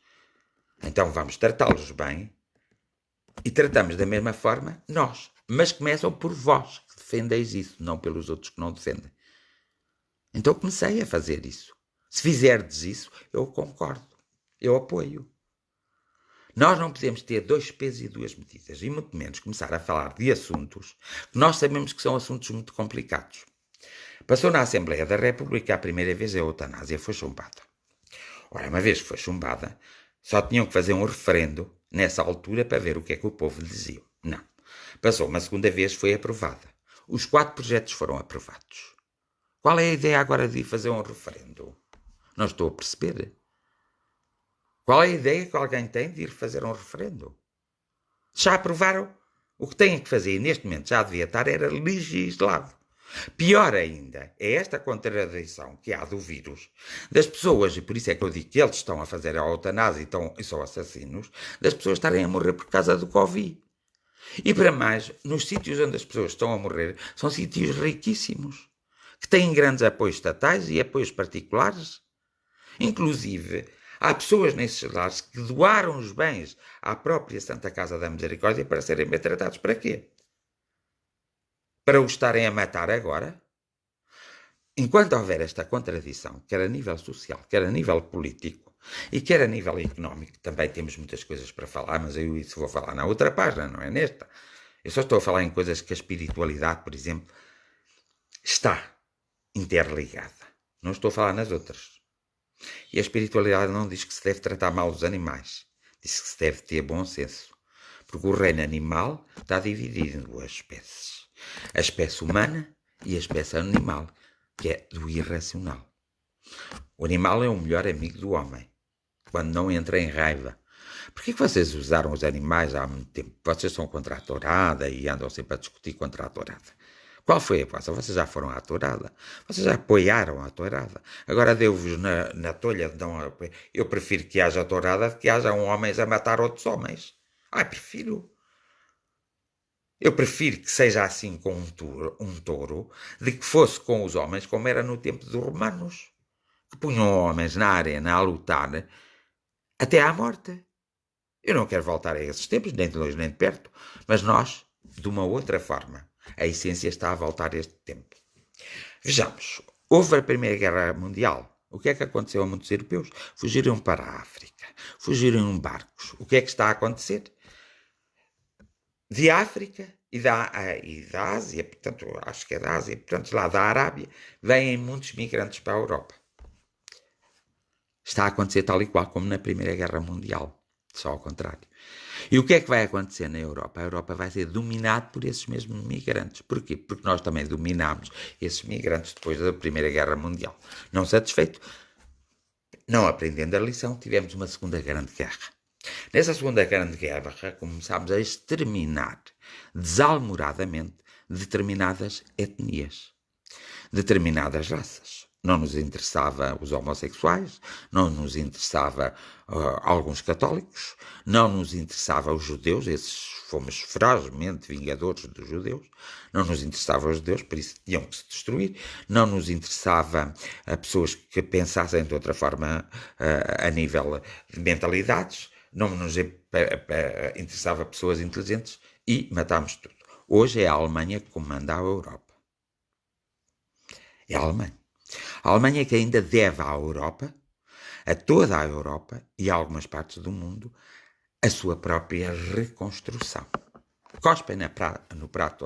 então vamos tratá-los bem e tratamos da mesma forma nós. Mas começam por vós que defendeis isso, não pelos outros que não defendem. Então comecei a fazer isso. Se fizerdes isso, eu concordo. Eu apoio. Nós não podemos ter 2 pesos e 2 medidas, e muito menos começar a falar de assuntos que nós sabemos que são assuntos muito complicados. Passou na Assembleia da República a primeira vez a eutanásia foi chumbada. Ora, uma vez que foi chumbada, só tinham que fazer um referendo nessa altura para ver o que é que o povo dizia. Não. Passou uma segunda vez, foi aprovada. Os 4 projetos foram aprovados. Qual é a ideia agora de ir fazer um referendo? Não estou a perceber. Qual é a ideia que alguém tem de ir fazer um referendo? Já aprovaram? O que têm que fazer, e neste momento já devia estar, era legislado. Pior ainda, é esta contradição que há do vírus, das pessoas, e por isso é que eu digo que eles estão a fazer a eutanásia e são assassinos, das pessoas estarem a morrer por causa do Covid. E para mais, nos sítios onde as pessoas estão a morrer, são sítios riquíssimos, que têm grandes apoios estatais e apoios particulares. Inclusive, há pessoas nesses lares que doaram os bens à própria Santa Casa da Misericórdia para serem bem tratados. Para quê? Para os estarem a matar agora? Enquanto houver esta contradição, quer a nível social, quer a nível político e quer a nível económico, também temos muitas coisas para falar, mas eu isso vou falar na outra página, não é nesta. Eu só estou a falar em coisas que a espiritualidade, por exemplo, está interligada. Não estou a falar nas outras. E a espiritualidade não diz que se deve tratar mal os animais. Diz que se deve ter bom senso. Porque o reino animal está dividido em 2 espécies. A espécie humana e a espécie animal, que é do irracional. O animal é o melhor amigo do homem, quando não entra em raiva. Por que vocês usaram os animais há muito tempo? Vocês são contra a tourada e andam sempre a discutir contra a tourada. Qual foi a vossa? Vocês já foram à tourada. Vocês já apoiaram a tourada. Agora deu-vos na tolha de não apoiar. Eu prefiro que haja tourada do que haja homens a matar outros homens. Prefiro. Eu prefiro que seja assim com um touro, de que fosse com os homens, como era no tempo dos romanos, que punham homens na arena a lutar até à morte. Eu não quero voltar a esses tempos, nem de longe nem de perto, mas nós, de uma outra forma. A essência está a voltar a este tempo. Vejamos, houve a Primeira Guerra Mundial. O que é que aconteceu a muitos europeus? Fugiram para a África. Fugiram em barcos. O que é que está a acontecer? De África e da Ásia, portanto, acho que é da Ásia, portanto, lá da Arábia, vêm muitos migrantes para a Europa. Está a acontecer tal e qual como na Primeira Guerra Mundial. Só ao contrário. E o que é que vai acontecer na Europa? A Europa vai ser dominada por esses mesmos migrantes. Porquê? Porque nós também dominámos esses migrantes depois da Primeira Guerra Mundial. Não satisfeito, não aprendendo a lição, tivemos uma Segunda Grande Guerra. Nessa Segunda Grande Guerra começámos a exterminar desalmoradamente determinadas etnias, determinadas raças. Não nos interessava os homossexuais, não nos interessava alguns católicos, não nos interessava os judeus, esses fomos ferozmente vingadores dos judeus, não nos interessavam os judeus, por isso tinham que se destruir, não nos interessava pessoas que pensassem de outra forma a nível de mentalidades, não nos interessava pessoas inteligentes e matámos tudo. Hoje é a Alemanha que comanda a Europa. É a Alemanha. A Alemanha que ainda deve à Europa, a toda a Europa e a algumas partes do mundo, a sua própria reconstrução. Cospem no prato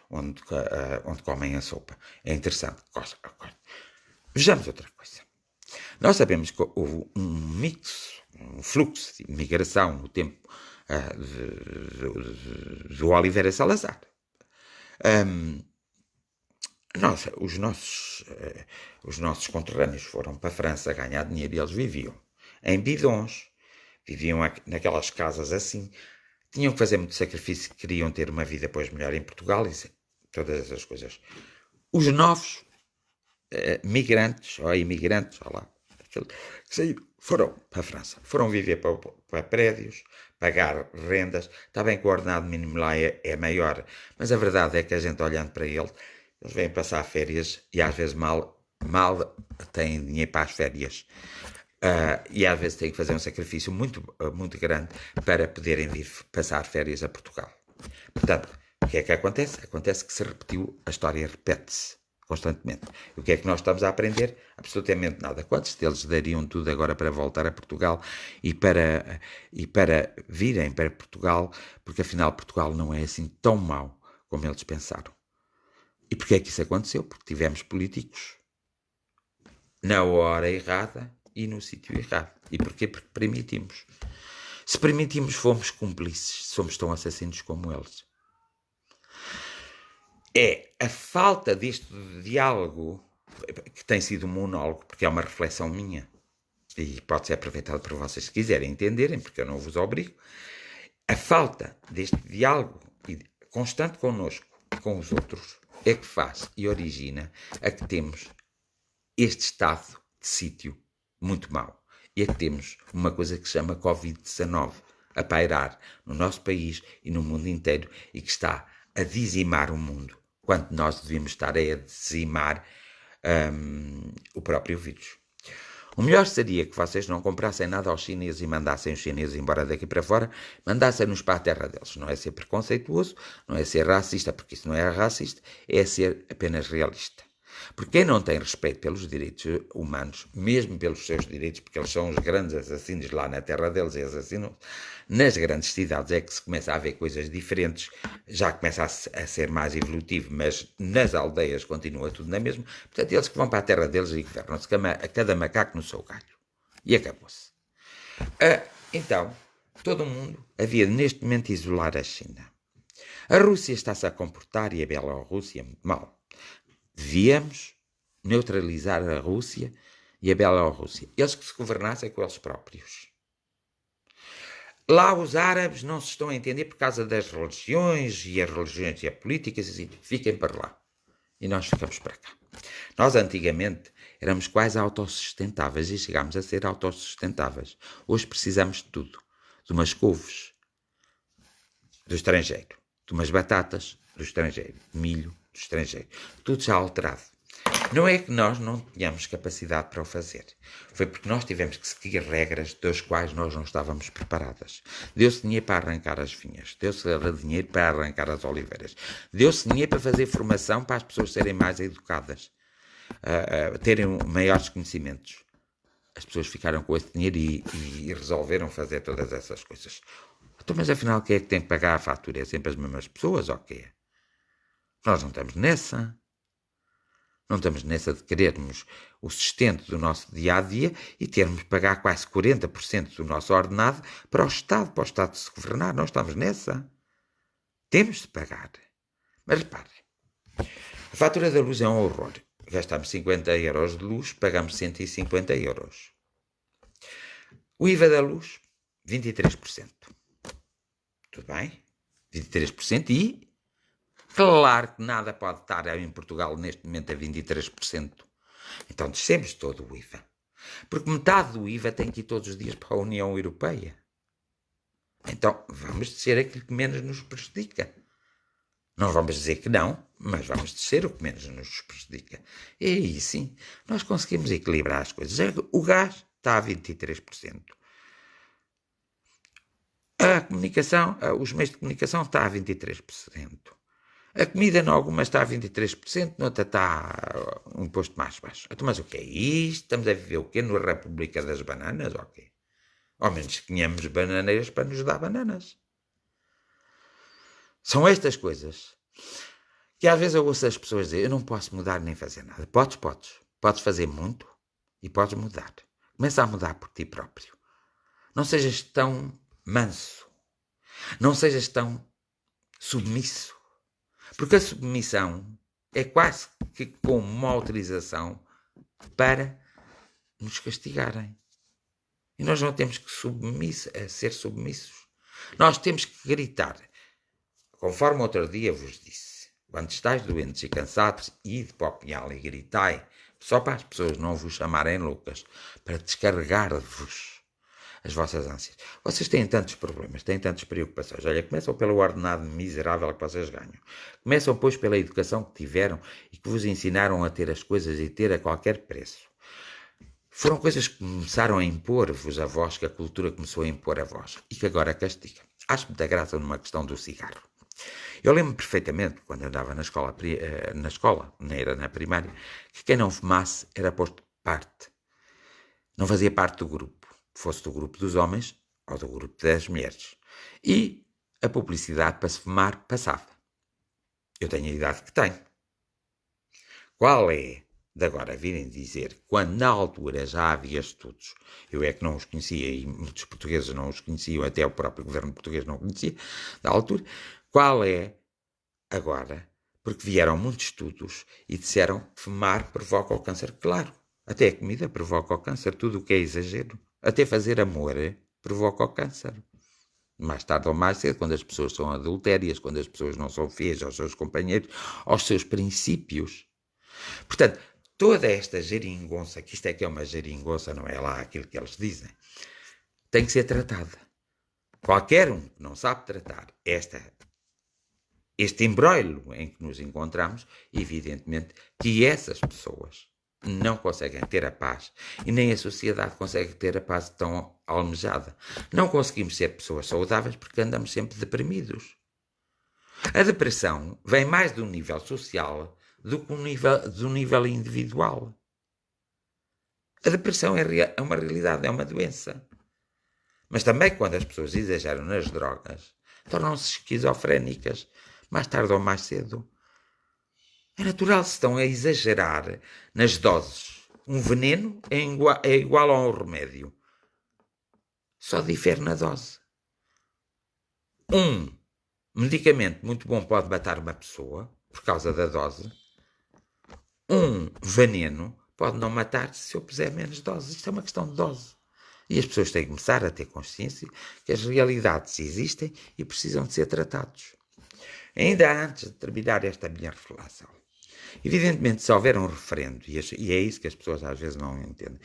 onde comem a sopa. É interessante. Vejamos outra coisa. Nós sabemos que houve um fluxo de imigração no tempo do Oliveira Salazar. Os nossos conterrâneos foram para a França ganhar dinheiro e eles viviam em bidões, viviam naquelas casas assim, tinham que fazer muito sacrifício, queriam ter uma vida depois melhor em Portugal e todas essas coisas. Os novos migrantes, ou imigrantes, foram para a França, foram viver para prédios, pagar rendas. Está bem que o ordenado mínimo lá é maior, mas a verdade é que a gente olhando para eles vêm passar férias e às vezes mal têm dinheiro para as férias. E às vezes têm que fazer um sacrifício muito, muito grande para poderem vir passar férias a Portugal. Portanto, o que é que acontece? Acontece que se repetiu, a história repete-se constantemente. E o que é que nós estamos a aprender? Absolutamente nada. Quantos deles dariam tudo agora para voltar a Portugal e para virem para Portugal, porque afinal Portugal não é assim tão mau como eles pensaram. E porquê é que isso aconteceu? Porque tivemos políticos na hora errada e no sítio errado. E porquê? Porque permitimos. Se permitimos, fomos cúmplices. Somos tão assassinos como eles. É a falta deste diálogo, que tem sido um monólogo, porque é uma reflexão minha, e pode ser aproveitado por vocês se quiserem entenderem, porque eu não vos obrigo, a falta deste diálogo constante connosco e com os outros é que faz e origina a que temos este estado de sítio muito mau. E é que temos uma coisa que se chama Covid-19 a pairar no nosso país e no mundo inteiro e que está a dizimar o mundo, quando nós devíamos estar a dizimar o próprio vírus. O melhor seria que vocês não comprassem nada aos chineses e mandassem os chineses embora daqui para fora, mandassem-nos para a terra deles. Não é ser preconceituoso, não é ser racista, porque isso não é racista, é ser apenas realista. Porque quem não tem respeito pelos direitos humanos, mesmo pelos seus direitos, porque eles são os grandes assassinos lá na terra deles e assassinam nas grandes cidades, é que se começa a ver coisas diferentes, já começa a ser mais evolutivo, mas nas aldeias continua tudo na mesma. Portanto, eles que vão para a terra deles e governam-se a cada macaco no seu galho. E acabou-se. Então, todo mundo havia neste momento isolar a China. A Rússia está-se a comportar e a Bielorrússia muito mal. Devíamos neutralizar a Rússia e a Bielorrússia. Eles que se governassem com eles próprios. Lá os árabes não se estão a entender por causa das religiões e a políticas, assim, fiquem para lá. E nós ficamos para cá. Nós antigamente éramos quase autossustentáveis e chegámos a ser autossustentáveis. Hoje precisamos de tudo. De umas couves do estrangeiro, de umas batatas do estrangeiro, de milho do estrangeiro. Tudo já alterado. Não é que nós não tenhamos capacidade para o fazer. Foi porque nós tivemos que seguir regras das quais nós não estávamos preparadas. Deu-se dinheiro para arrancar as vinhas. Deu-se dinheiro para arrancar as oliveiras. Deu-se dinheiro para fazer formação para as pessoas serem mais educadas. Terem maiores conhecimentos. As pessoas ficaram com esse dinheiro e resolveram fazer todas essas coisas. Então, mas afinal, quem é que tem que pagar a fatura? É sempre as mesmas pessoas ou quê? Nós não estamos nessa. Não estamos nessa de querermos o sustento do nosso dia-a-dia e termos de pagar quase 40% do nosso ordenado para o Estado se governar. Não estamos nessa. Temos de pagar. Mas repare, a fatura da luz é um horror. Gastamos 50 euros de luz, pagamos 150 euros. O IVA da luz, 23%. Tudo bem? 23% e, claro que nada pode estar em Portugal neste momento a 23%. Então descemos todo o IVA. Porque metade do IVA tem que ir todos os dias para a União Europeia. Então vamos descer aquilo que menos nos prejudica. Não vamos dizer que não, mas vamos descer o que menos nos prejudica. E aí sim, nós conseguimos equilibrar as coisas. O gás está a 23%. A comunicação, os meios de comunicação está a 23%. A comida em algumas está a 23%, noutra está um posto mais baixo. Então, mas o que é isto? Estamos a viver o quê? Na República das Bananas? Ou quê? Ao menos que tenhamos bananeiras para nos dar bananas. São estas coisas que às vezes eu ouço as pessoas dizer: eu não posso mudar nem fazer nada. Podes. Podes fazer muito e podes mudar. Começa a mudar por ti próprio. Não sejas tão manso. Não sejas tão submisso. Porque a submissão é quase que como uma autorização para nos castigarem. E nós não temos que ser submissos. Nós temos que gritar. Conforme outro dia vos disse, quando estáis doentes e cansados, ide para o pinhal e gritai, só para as pessoas não vos chamarem loucas, para descarregar-vos as vossas ânsias. Vocês têm tantos problemas, têm tantas preocupações. Olha, começam pelo ordenado miserável que vocês ganham. Começam, pois, pela educação que tiveram e que vos ensinaram a ter as coisas e ter a qualquer preço. Foram coisas que começaram a impor-vos a vós, que a cultura começou a impor a vós e que agora castiga. Acho muita graça numa questão do cigarro. Eu lembro perfeitamente, quando eu andava na escola, não era na primária, que quem não fumasse era posto de parte. Não fazia parte do grupo, fosse do grupo dos homens ou do grupo das mulheres. E a publicidade para se fumar passava. Eu tenho a idade que tenho. Qual é de agora virem dizer, quando na altura já havia estudos, eu é que não os conhecia e muitos portugueses não os conheciam, até o próprio governo português não conhecia, da altura, qual é agora? Porque vieram muitos estudos e disseram que fumar provoca o câncer. Claro, até a comida provoca o câncer, tudo o que é exagero. Até fazer amor provoca o câncer. Mais tarde ou mais cedo, quando as pessoas são adultérias, quando as pessoas não são fiéis aos seus companheiros, aos seus princípios. Portanto, toda esta geringonça, que isto é que é uma geringonça, não é lá aquilo que eles dizem, tem que ser tratada. Qualquer um que não sabe tratar este embróglio em que nos encontramos, evidentemente que essas pessoas não conseguem ter a paz e nem a sociedade consegue ter a paz tão almejada. Não conseguimos ser pessoas saudáveis porque andamos sempre deprimidos. A depressão vem mais do nível social do que do nível individual. A depressão é uma realidade, é uma doença. Mas também quando as pessoas exageram nas drogas, tornam-se esquizofrénicas, mais tarde ou mais cedo. É natural, se estão a exagerar nas doses. Um veneno é igual a um remédio. Só difere na dose. Um medicamento muito bom pode matar uma pessoa, por causa da dose. Um veneno pode não matar se eu puser menos doses. Isto é uma questão de dose. E as pessoas têm que começar a ter consciência que as realidades existem e precisam de ser tratados. Ainda antes de terminar esta minha reflexão, evidentemente, se houver um referendo, e é isso que as pessoas às vezes não entendem,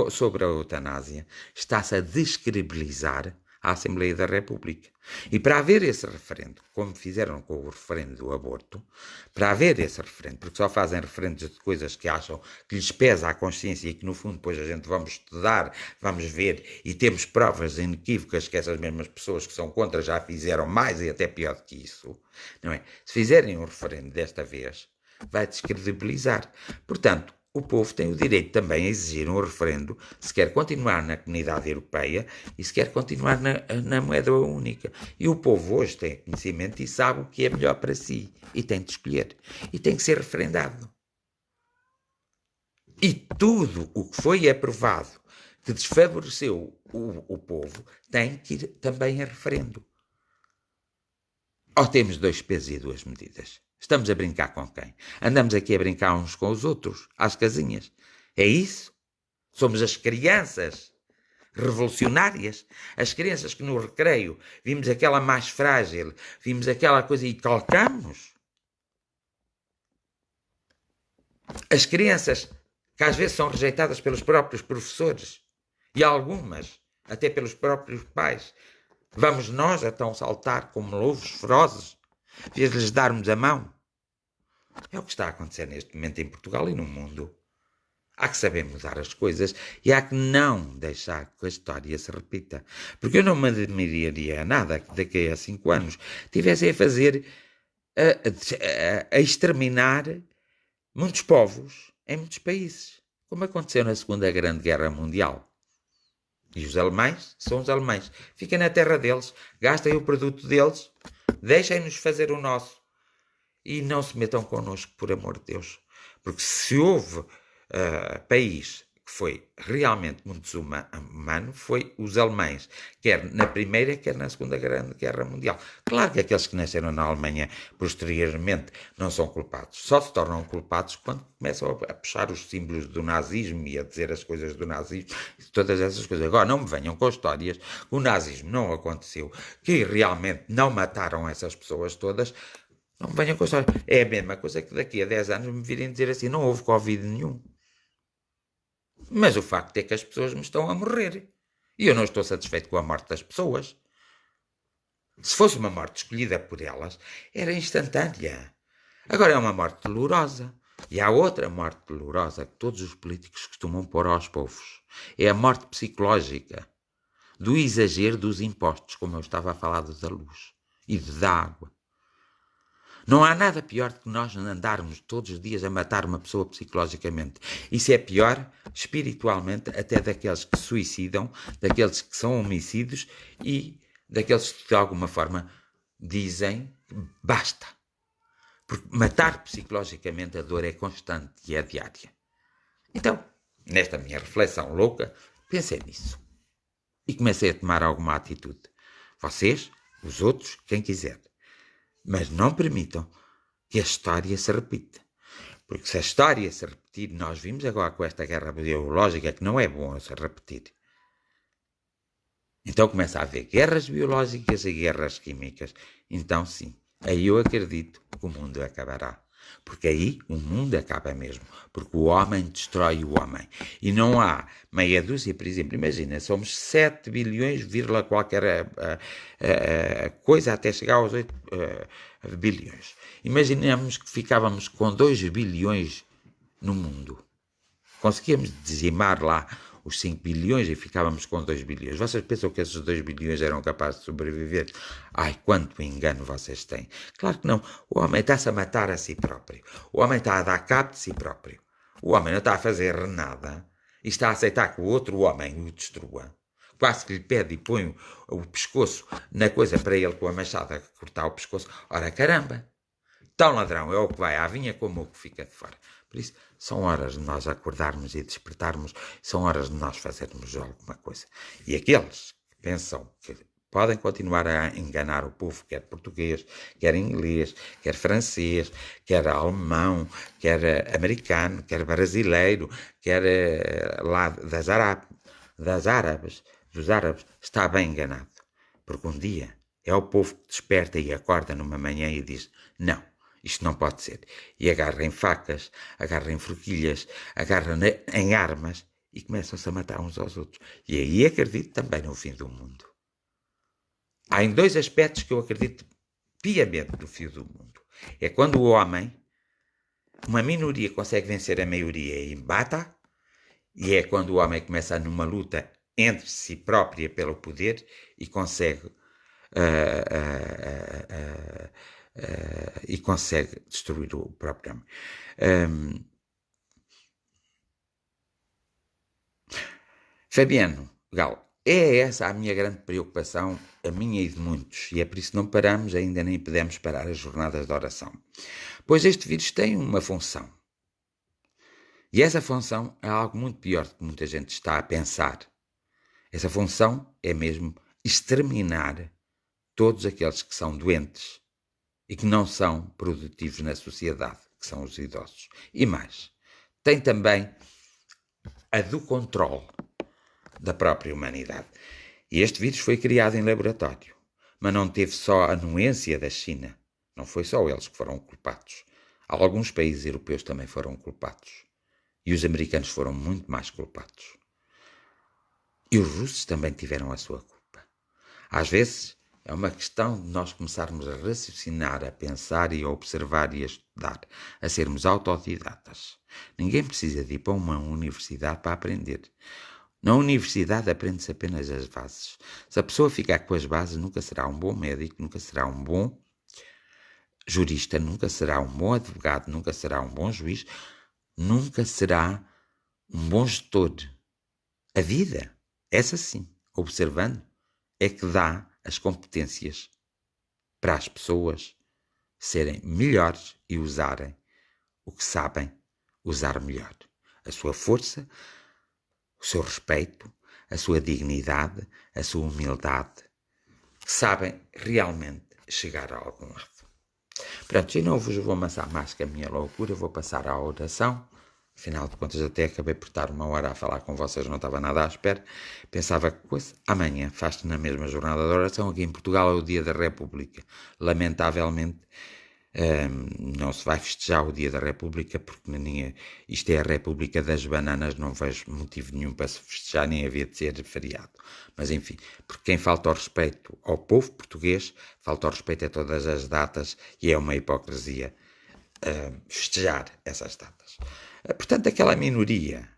sobre a eutanásia, está-se a descredibilizar a Assembleia da República. E para haver esse referendo, como fizeram com o referendo do aborto, para haver esse referendo, porque só fazem referendos de coisas que acham que lhes pesa a consciência e que no fundo depois a gente vamos estudar, vamos ver e temos provas inequívocas que essas mesmas pessoas que são contra já fizeram mais e até pior do que isso, não é? Se fizerem um referendo desta vez, vai descredibilizar. Portanto, o povo tem o direito também a exigir um referendo se quer continuar na comunidade europeia e se quer continuar na moeda única. E o povo hoje tem conhecimento e sabe o que é melhor para si e tem de escolher. E tem que ser referendado. E tudo o que foi aprovado que desfavoreceu o povo tem que ir também a referendo. Ou temos dois pesos e duas medidas? Estamos a brincar com quem? Andamos aqui a brincar uns com os outros, às casinhas. É isso? Somos as crianças revolucionárias, as crianças que no recreio vimos aquela mais frágil, vimos aquela coisa e calcamos. As crianças que às vezes são rejeitadas pelos próprios professores e algumas até pelos próprios pais. Vamos nós então saltar como lobos ferozes, em vez de lhes darmos a mão? É o que está a acontecer neste momento em Portugal e no mundo. Há que saber mudar as coisas e há que não deixar que a história se repita. Porque eu não me admiraria nada que daqui a 5 anos tivessem a fazer, a exterminar muitos povos em muitos países, como aconteceu na Segunda Grande Guerra Mundial. E os alemães são os alemães. Fiquem na terra deles, gastem o produto deles, deixem-nos fazer o nosso. E não se metam connosco, por amor de Deus. Porque se houve país que foi realmente muito desumano, foi os alemães, quer na Primeira, quer na Segunda Grande Guerra Mundial. Claro que aqueles que nasceram na Alemanha posteriormente não são culpados. Só se tornam culpados quando começam a puxar os símbolos do nazismo e a dizer as coisas do nazismo, todas essas coisas. Agora, não me venham com histórias que o nazismo não aconteceu, que realmente não mataram essas pessoas todas. Não me venham com histórias. É a mesma coisa que daqui a 10 anos me virem dizer assim, não houve Covid nenhum. Mas o facto é que as pessoas me estão a morrer. E eu não estou satisfeito com a morte das pessoas. Se fosse uma morte escolhida por elas, era instantânea. Agora é uma morte dolorosa. E há outra morte dolorosa que todos os políticos costumam pôr aos povos. É a morte psicológica. Do exagero dos impostos, como eu estava a falar da luz e da água. Não há nada pior do que nós andarmos todos os dias a matar uma pessoa psicologicamente. Isso é pior, espiritualmente, até daqueles que suicidam, daqueles que são homicídios e daqueles que, de alguma forma, dizem basta. Porque matar psicologicamente a dor é constante e é diária. Então, nesta minha reflexão louca, pensei nisso. E comecei a tomar alguma atitude. Vocês, os outros, quem quiser. Mas não permitam que a história se repita. Porque se a história se repetir, nós vimos agora com esta guerra biológica que não é bom se repetir. Então começa a haver guerras biológicas e guerras químicas. Então sim, aí eu acredito que o mundo acabará. Porque aí o mundo acaba mesmo. Porque o homem destrói o homem. E não há meia dúzia, por exemplo, imagina, somos 7 bilhões, vírgula qualquer coisa até chegar aos 8 bilhões. Imaginemos que ficávamos com 2 bilhões no mundo. Conseguíamos dizimar lá os 5 bilhões e ficávamos com 2 bilhões. Vocês pensam que esses 2 bilhões eram capazes de sobreviver? Ai, quanto engano vocês têm. Claro que não. O homem está-se a matar a si próprio. O homem está a dar cabo de si próprio. O homem não está a fazer nada e está a aceitar que o outro homem o destrua. Quase que lhe pede e põe o pescoço na coisa para ele com a machada cortar o pescoço. Ora, caramba! Tão ladrão é o que vai à vinha como o que fica de fora. Por isso, são horas de nós acordarmos e despertarmos, são horas de nós fazermos alguma coisa. E aqueles que pensam que podem continuar a enganar o povo, quer português, quer inglês, quer francês, quer alemão, quer americano, quer brasileiro, quer lá dos árabes, está bem enganado. Porque um dia é o povo que desperta e acorda numa manhã e diz, não. Isto não pode ser. E agarra em facas, agarra em forquilhas, agarra em armas e começam-se a matar uns aos outros. E aí acredito também no fim do mundo. Há em 2 aspectos que eu acredito piamente no fim do mundo. É quando o homem, uma minoria consegue vencer a maioria e embata, e é quando o homem começa numa luta entre si própria pelo poder e consegue e consegue destruir o próprio homem. Fabiano Gal, é essa a minha grande preocupação, a minha e de muitos, e é por isso que não paramos, ainda nem podemos parar as jornadas de oração. Pois este vírus tem uma função. E essa função é algo muito pior do que muita gente está a pensar. Essa função é mesmo exterminar todos aqueles que são doentes e que não são produtivos na sociedade, que são os idosos. E mais, tem também a do controle da própria humanidade. E este vírus foi criado em laboratório, mas não teve só a anuência da China. Não foi só eles que foram culpados. Alguns países europeus também foram culpados. E os americanos foram muito mais culpados. E os russos também tiveram a sua culpa. Às vezes é uma questão de nós começarmos a raciocinar, a pensar e a observar e a estudar, a sermos autodidatas. Ninguém precisa de ir para uma universidade para aprender. Na universidade aprende-se apenas as bases. Se a pessoa ficar com as bases, nunca será um bom médico, nunca será um bom jurista, nunca será um bom advogado, nunca será um bom juiz, nunca será um bom gestor. A vida, essa sim, observando, é que dá as competências para as pessoas serem melhores e usarem o que sabem usar melhor. A sua força, o seu respeito, a sua dignidade, a sua humildade, que sabem realmente chegar a algum lado. Pronto, e não vos vou amassar mais que a minha loucura, vou passar à oração. Afinal de contas, até acabei por estar uma hora a falar com vocês, não estava nada à espera. Pensava que amanhã faz-se na mesma jornada de oração. Aqui em Portugal é o Dia da República. Lamentavelmente, não se vai festejar o Dia da República, porque isto é a República das Bananas, não vejo motivo nenhum para se festejar, nem havia de ser feriado. Mas enfim, porque quem falta ao respeito ao povo português, falta ao respeito a todas as datas, e é uma hipocrisia festejar essas datas. Portanto, aquela minoria,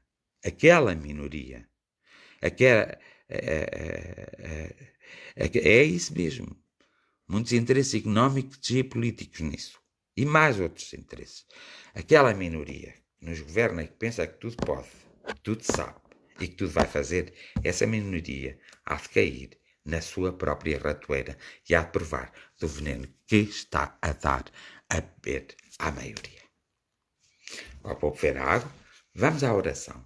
é isso mesmo. Muitos interesses económicos e políticos nisso. E mais outros interesses. Aquela minoria que nos governa e que pensa que tudo pode, que tudo sabe e que tudo vai fazer, essa minoria há de cair na sua própria ratoeira e há de provar do veneno que está a dar a beber à maioria. Ao pouco ver a água, vamos à oração,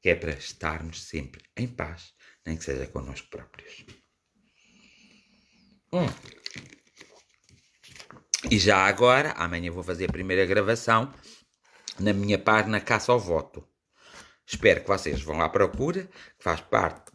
que é para estarmos sempre em paz, nem que seja connosco próprios. E já agora, amanhã vou fazer a primeira gravação na minha página Caça ao Voto. Espero que vocês vão à procura, que faz parte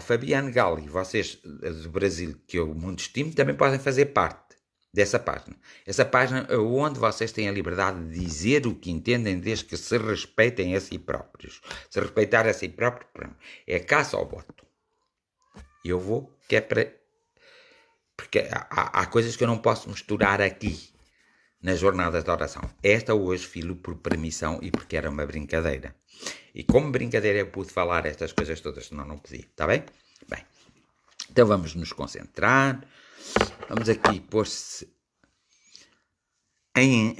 Fabiano Gali, vocês do Brasil, que eu muito estimo, também podem fazer parte dessa página. Essa página é onde vocês têm a liberdade de dizer o que entendem, desde que se respeitem a si próprios. Se respeitar a si próprio, pronto, é Caça ao Voto. E eu vou, que é para... Porque há coisas que eu não posso misturar aqui, nas jornadas de oração. Esta hoje filo por permissão e porque era uma brincadeira. E como brincadeira eu pude falar estas coisas todas, senão não podia, está bem? Bem, então vamos nos concentrar. Vamos aqui pôr-se em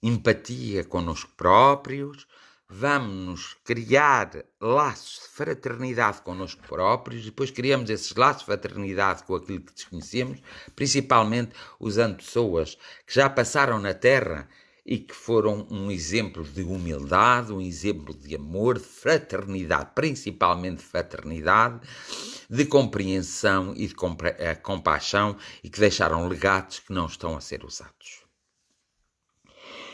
empatia connosco próprios. Vamos criar laços de fraternidade connosco próprios, depois criamos esses laços de fraternidade com aquilo que desconhecemos, principalmente usando pessoas que já passaram na Terra e que foram um exemplo de humildade, um exemplo de amor, de fraternidade, principalmente de fraternidade, de compreensão e de compaixão, e que deixaram legados que não estão a ser usados.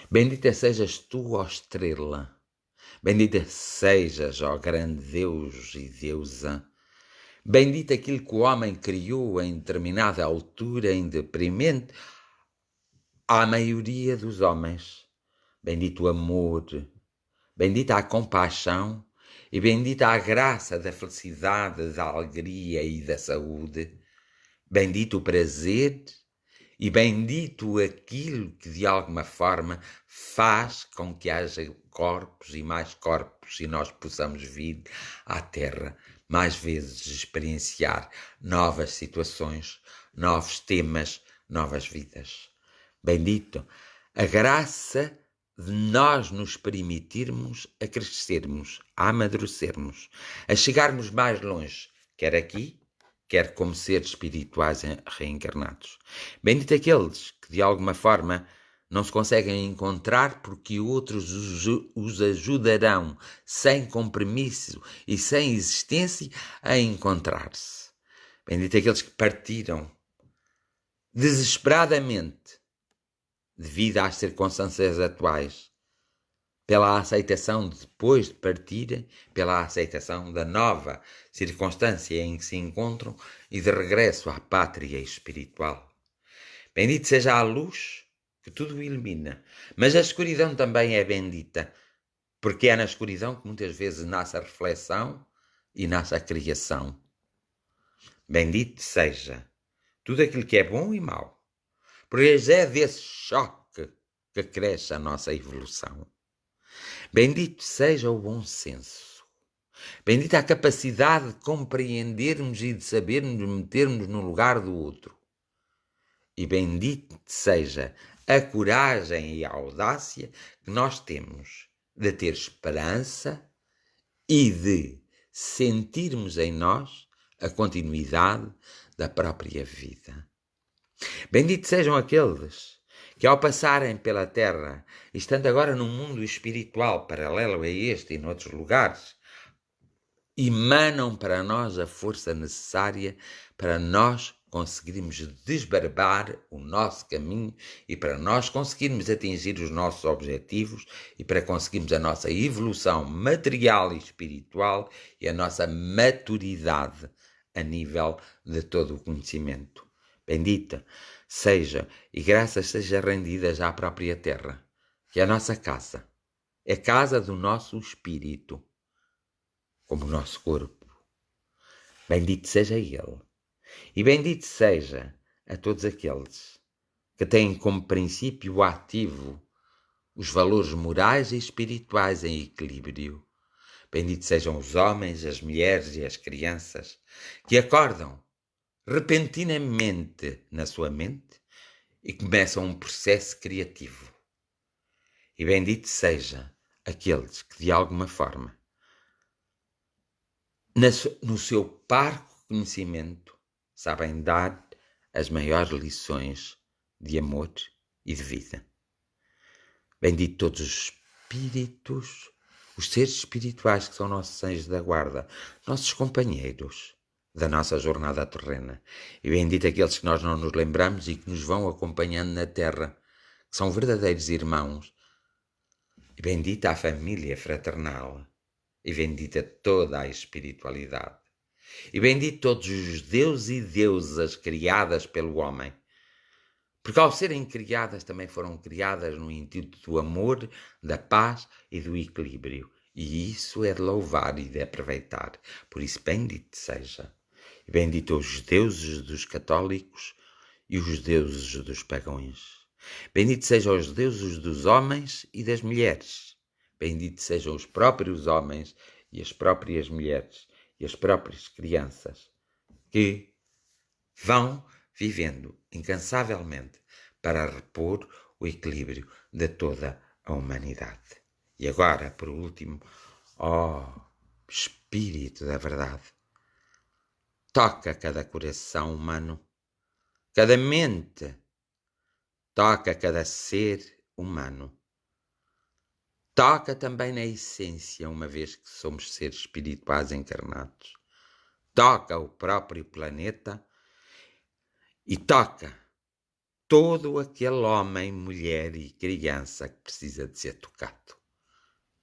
Bendita sejas tu, ó estrela. Bendita sejas, ó grande Deus e Deusa. Bendito aquilo que o homem criou em determinada altura, em deprimente à maioria dos homens. Bendito o amor, bendita a compaixão e bendita a graça da felicidade, da alegria e da saúde. Bendito o prazer e bendito aquilo que de alguma forma faz com que haja corpos e mais corpos e nós possamos vir à Terra mais vezes experienciar novas situações, novos temas, novas vidas. Bendito a graça de nós nos permitirmos a crescermos, a amadurecermos, a chegarmos mais longe, quer aqui, quer como seres espirituais reencarnados. Bendito aqueles que, de alguma forma, não se conseguem encontrar porque outros os ajudarão, sem compromisso e sem existência, a encontrar-se. Bendito aqueles que partiram desesperadamente, devido às circunstâncias atuais, pela aceitação de depois de partirem, pela aceitação da nova circunstância em que se encontram e de regresso à pátria espiritual. Bendito seja a luz que tudo ilumina, mas a escuridão também é bendita, porque é na escuridão que muitas vezes nasce a reflexão e nasce a criação. Bendito seja tudo aquilo que é bom e mau, porque é desse choque que cresce a nossa evolução. Bendito seja o bom senso. Bendita a capacidade de compreendermos e de sabermos metermos no lugar do outro. E bendito seja a coragem e a audácia que nós temos de ter esperança e de sentirmos em nós a continuidade da própria vida. Benditos sejam aqueles que, ao passarem pela terra, estando agora num mundo espiritual paralelo a este e noutros lugares, emanam para nós a força necessária para nós conseguirmos desbravar o nosso caminho e para nós conseguirmos atingir os nossos objetivos e para conseguirmos a nossa evolução material e espiritual e a nossa maturidade a nível de todo o conhecimento. Bendita seja e graças sejam rendidas à própria terra, que é a nossa casa, é a casa do nosso espírito, como o nosso corpo. Bendito seja ele. E bendito seja a todos aqueles que têm como princípio ativo os valores morais e espirituais em equilíbrio. Benditos sejam os homens, as mulheres e as crianças que acordam repentinamente na sua mente e começam um processo criativo. E bendito seja aqueles que, de alguma forma, no seu parco conhecimento, sabem dar as maiores lições de amor e de vida. Bendito todos os espíritos, os seres espirituais que são nossos anjos da guarda, nossos companheiros da nossa jornada terrena. E bendito aqueles que nós não nos lembramos e que nos vão acompanhando na terra, que são verdadeiros irmãos. E bendita a família fraternal. E bendita toda a espiritualidade. E bendito todos os deuses e deusas criadas pelo homem. Porque ao serem criadas também foram criadas no intuito do amor, da paz e do equilíbrio. E isso é de louvar e de aproveitar. Por isso bendito seja. E bendito os deuses dos católicos e os deuses dos pagãos. Bendito sejam os deuses dos homens e das mulheres. Bendito sejam os próprios homens e as próprias mulheres e as próprias crianças que vão vivendo incansavelmente para repor o equilíbrio de toda a humanidade. E agora, por último, Espírito da verdade, toca cada coração humano, cada mente, toca cada ser humano. Toca também na essência, uma vez que somos seres espirituais encarnados. Toca o próprio planeta e toca todo aquele homem, mulher e criança que precisa de ser tocado.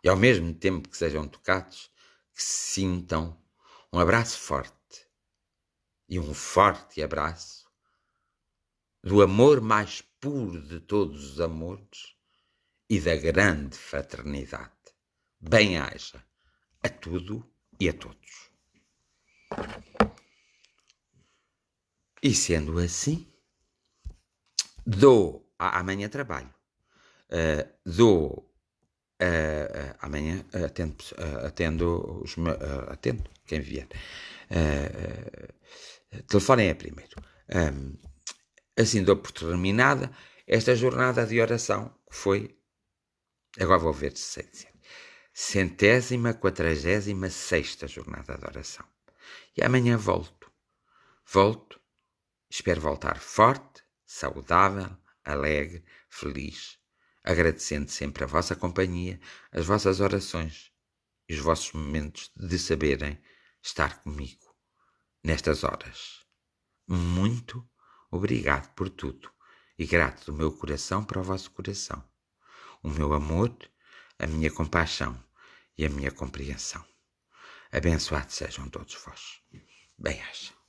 E ao mesmo tempo que sejam tocados, que sintam um abraço forte e um forte abraço do amor mais puro de todos os amores e da grande fraternidade. Bem-haja a tudo e a todos. E sendo assim, amanhã trabalho, amanhã atendo quem vier. Telefonem primeiro. Assim dou por terminada esta jornada de oração que foi, agora vou ver se sei dizer, 146ª jornada de oração. E amanhã volto Volto, espero voltar forte, saudável, alegre, feliz, agradecendo sempre a vossa companhia, as vossas orações e os vossos momentos de saberem estar comigo nestas horas. Muito obrigado por tudo e grato do meu coração para o vosso coração. O meu amor, a minha compaixão e a minha compreensão. Abençoados sejam todos vós. Bem-aja.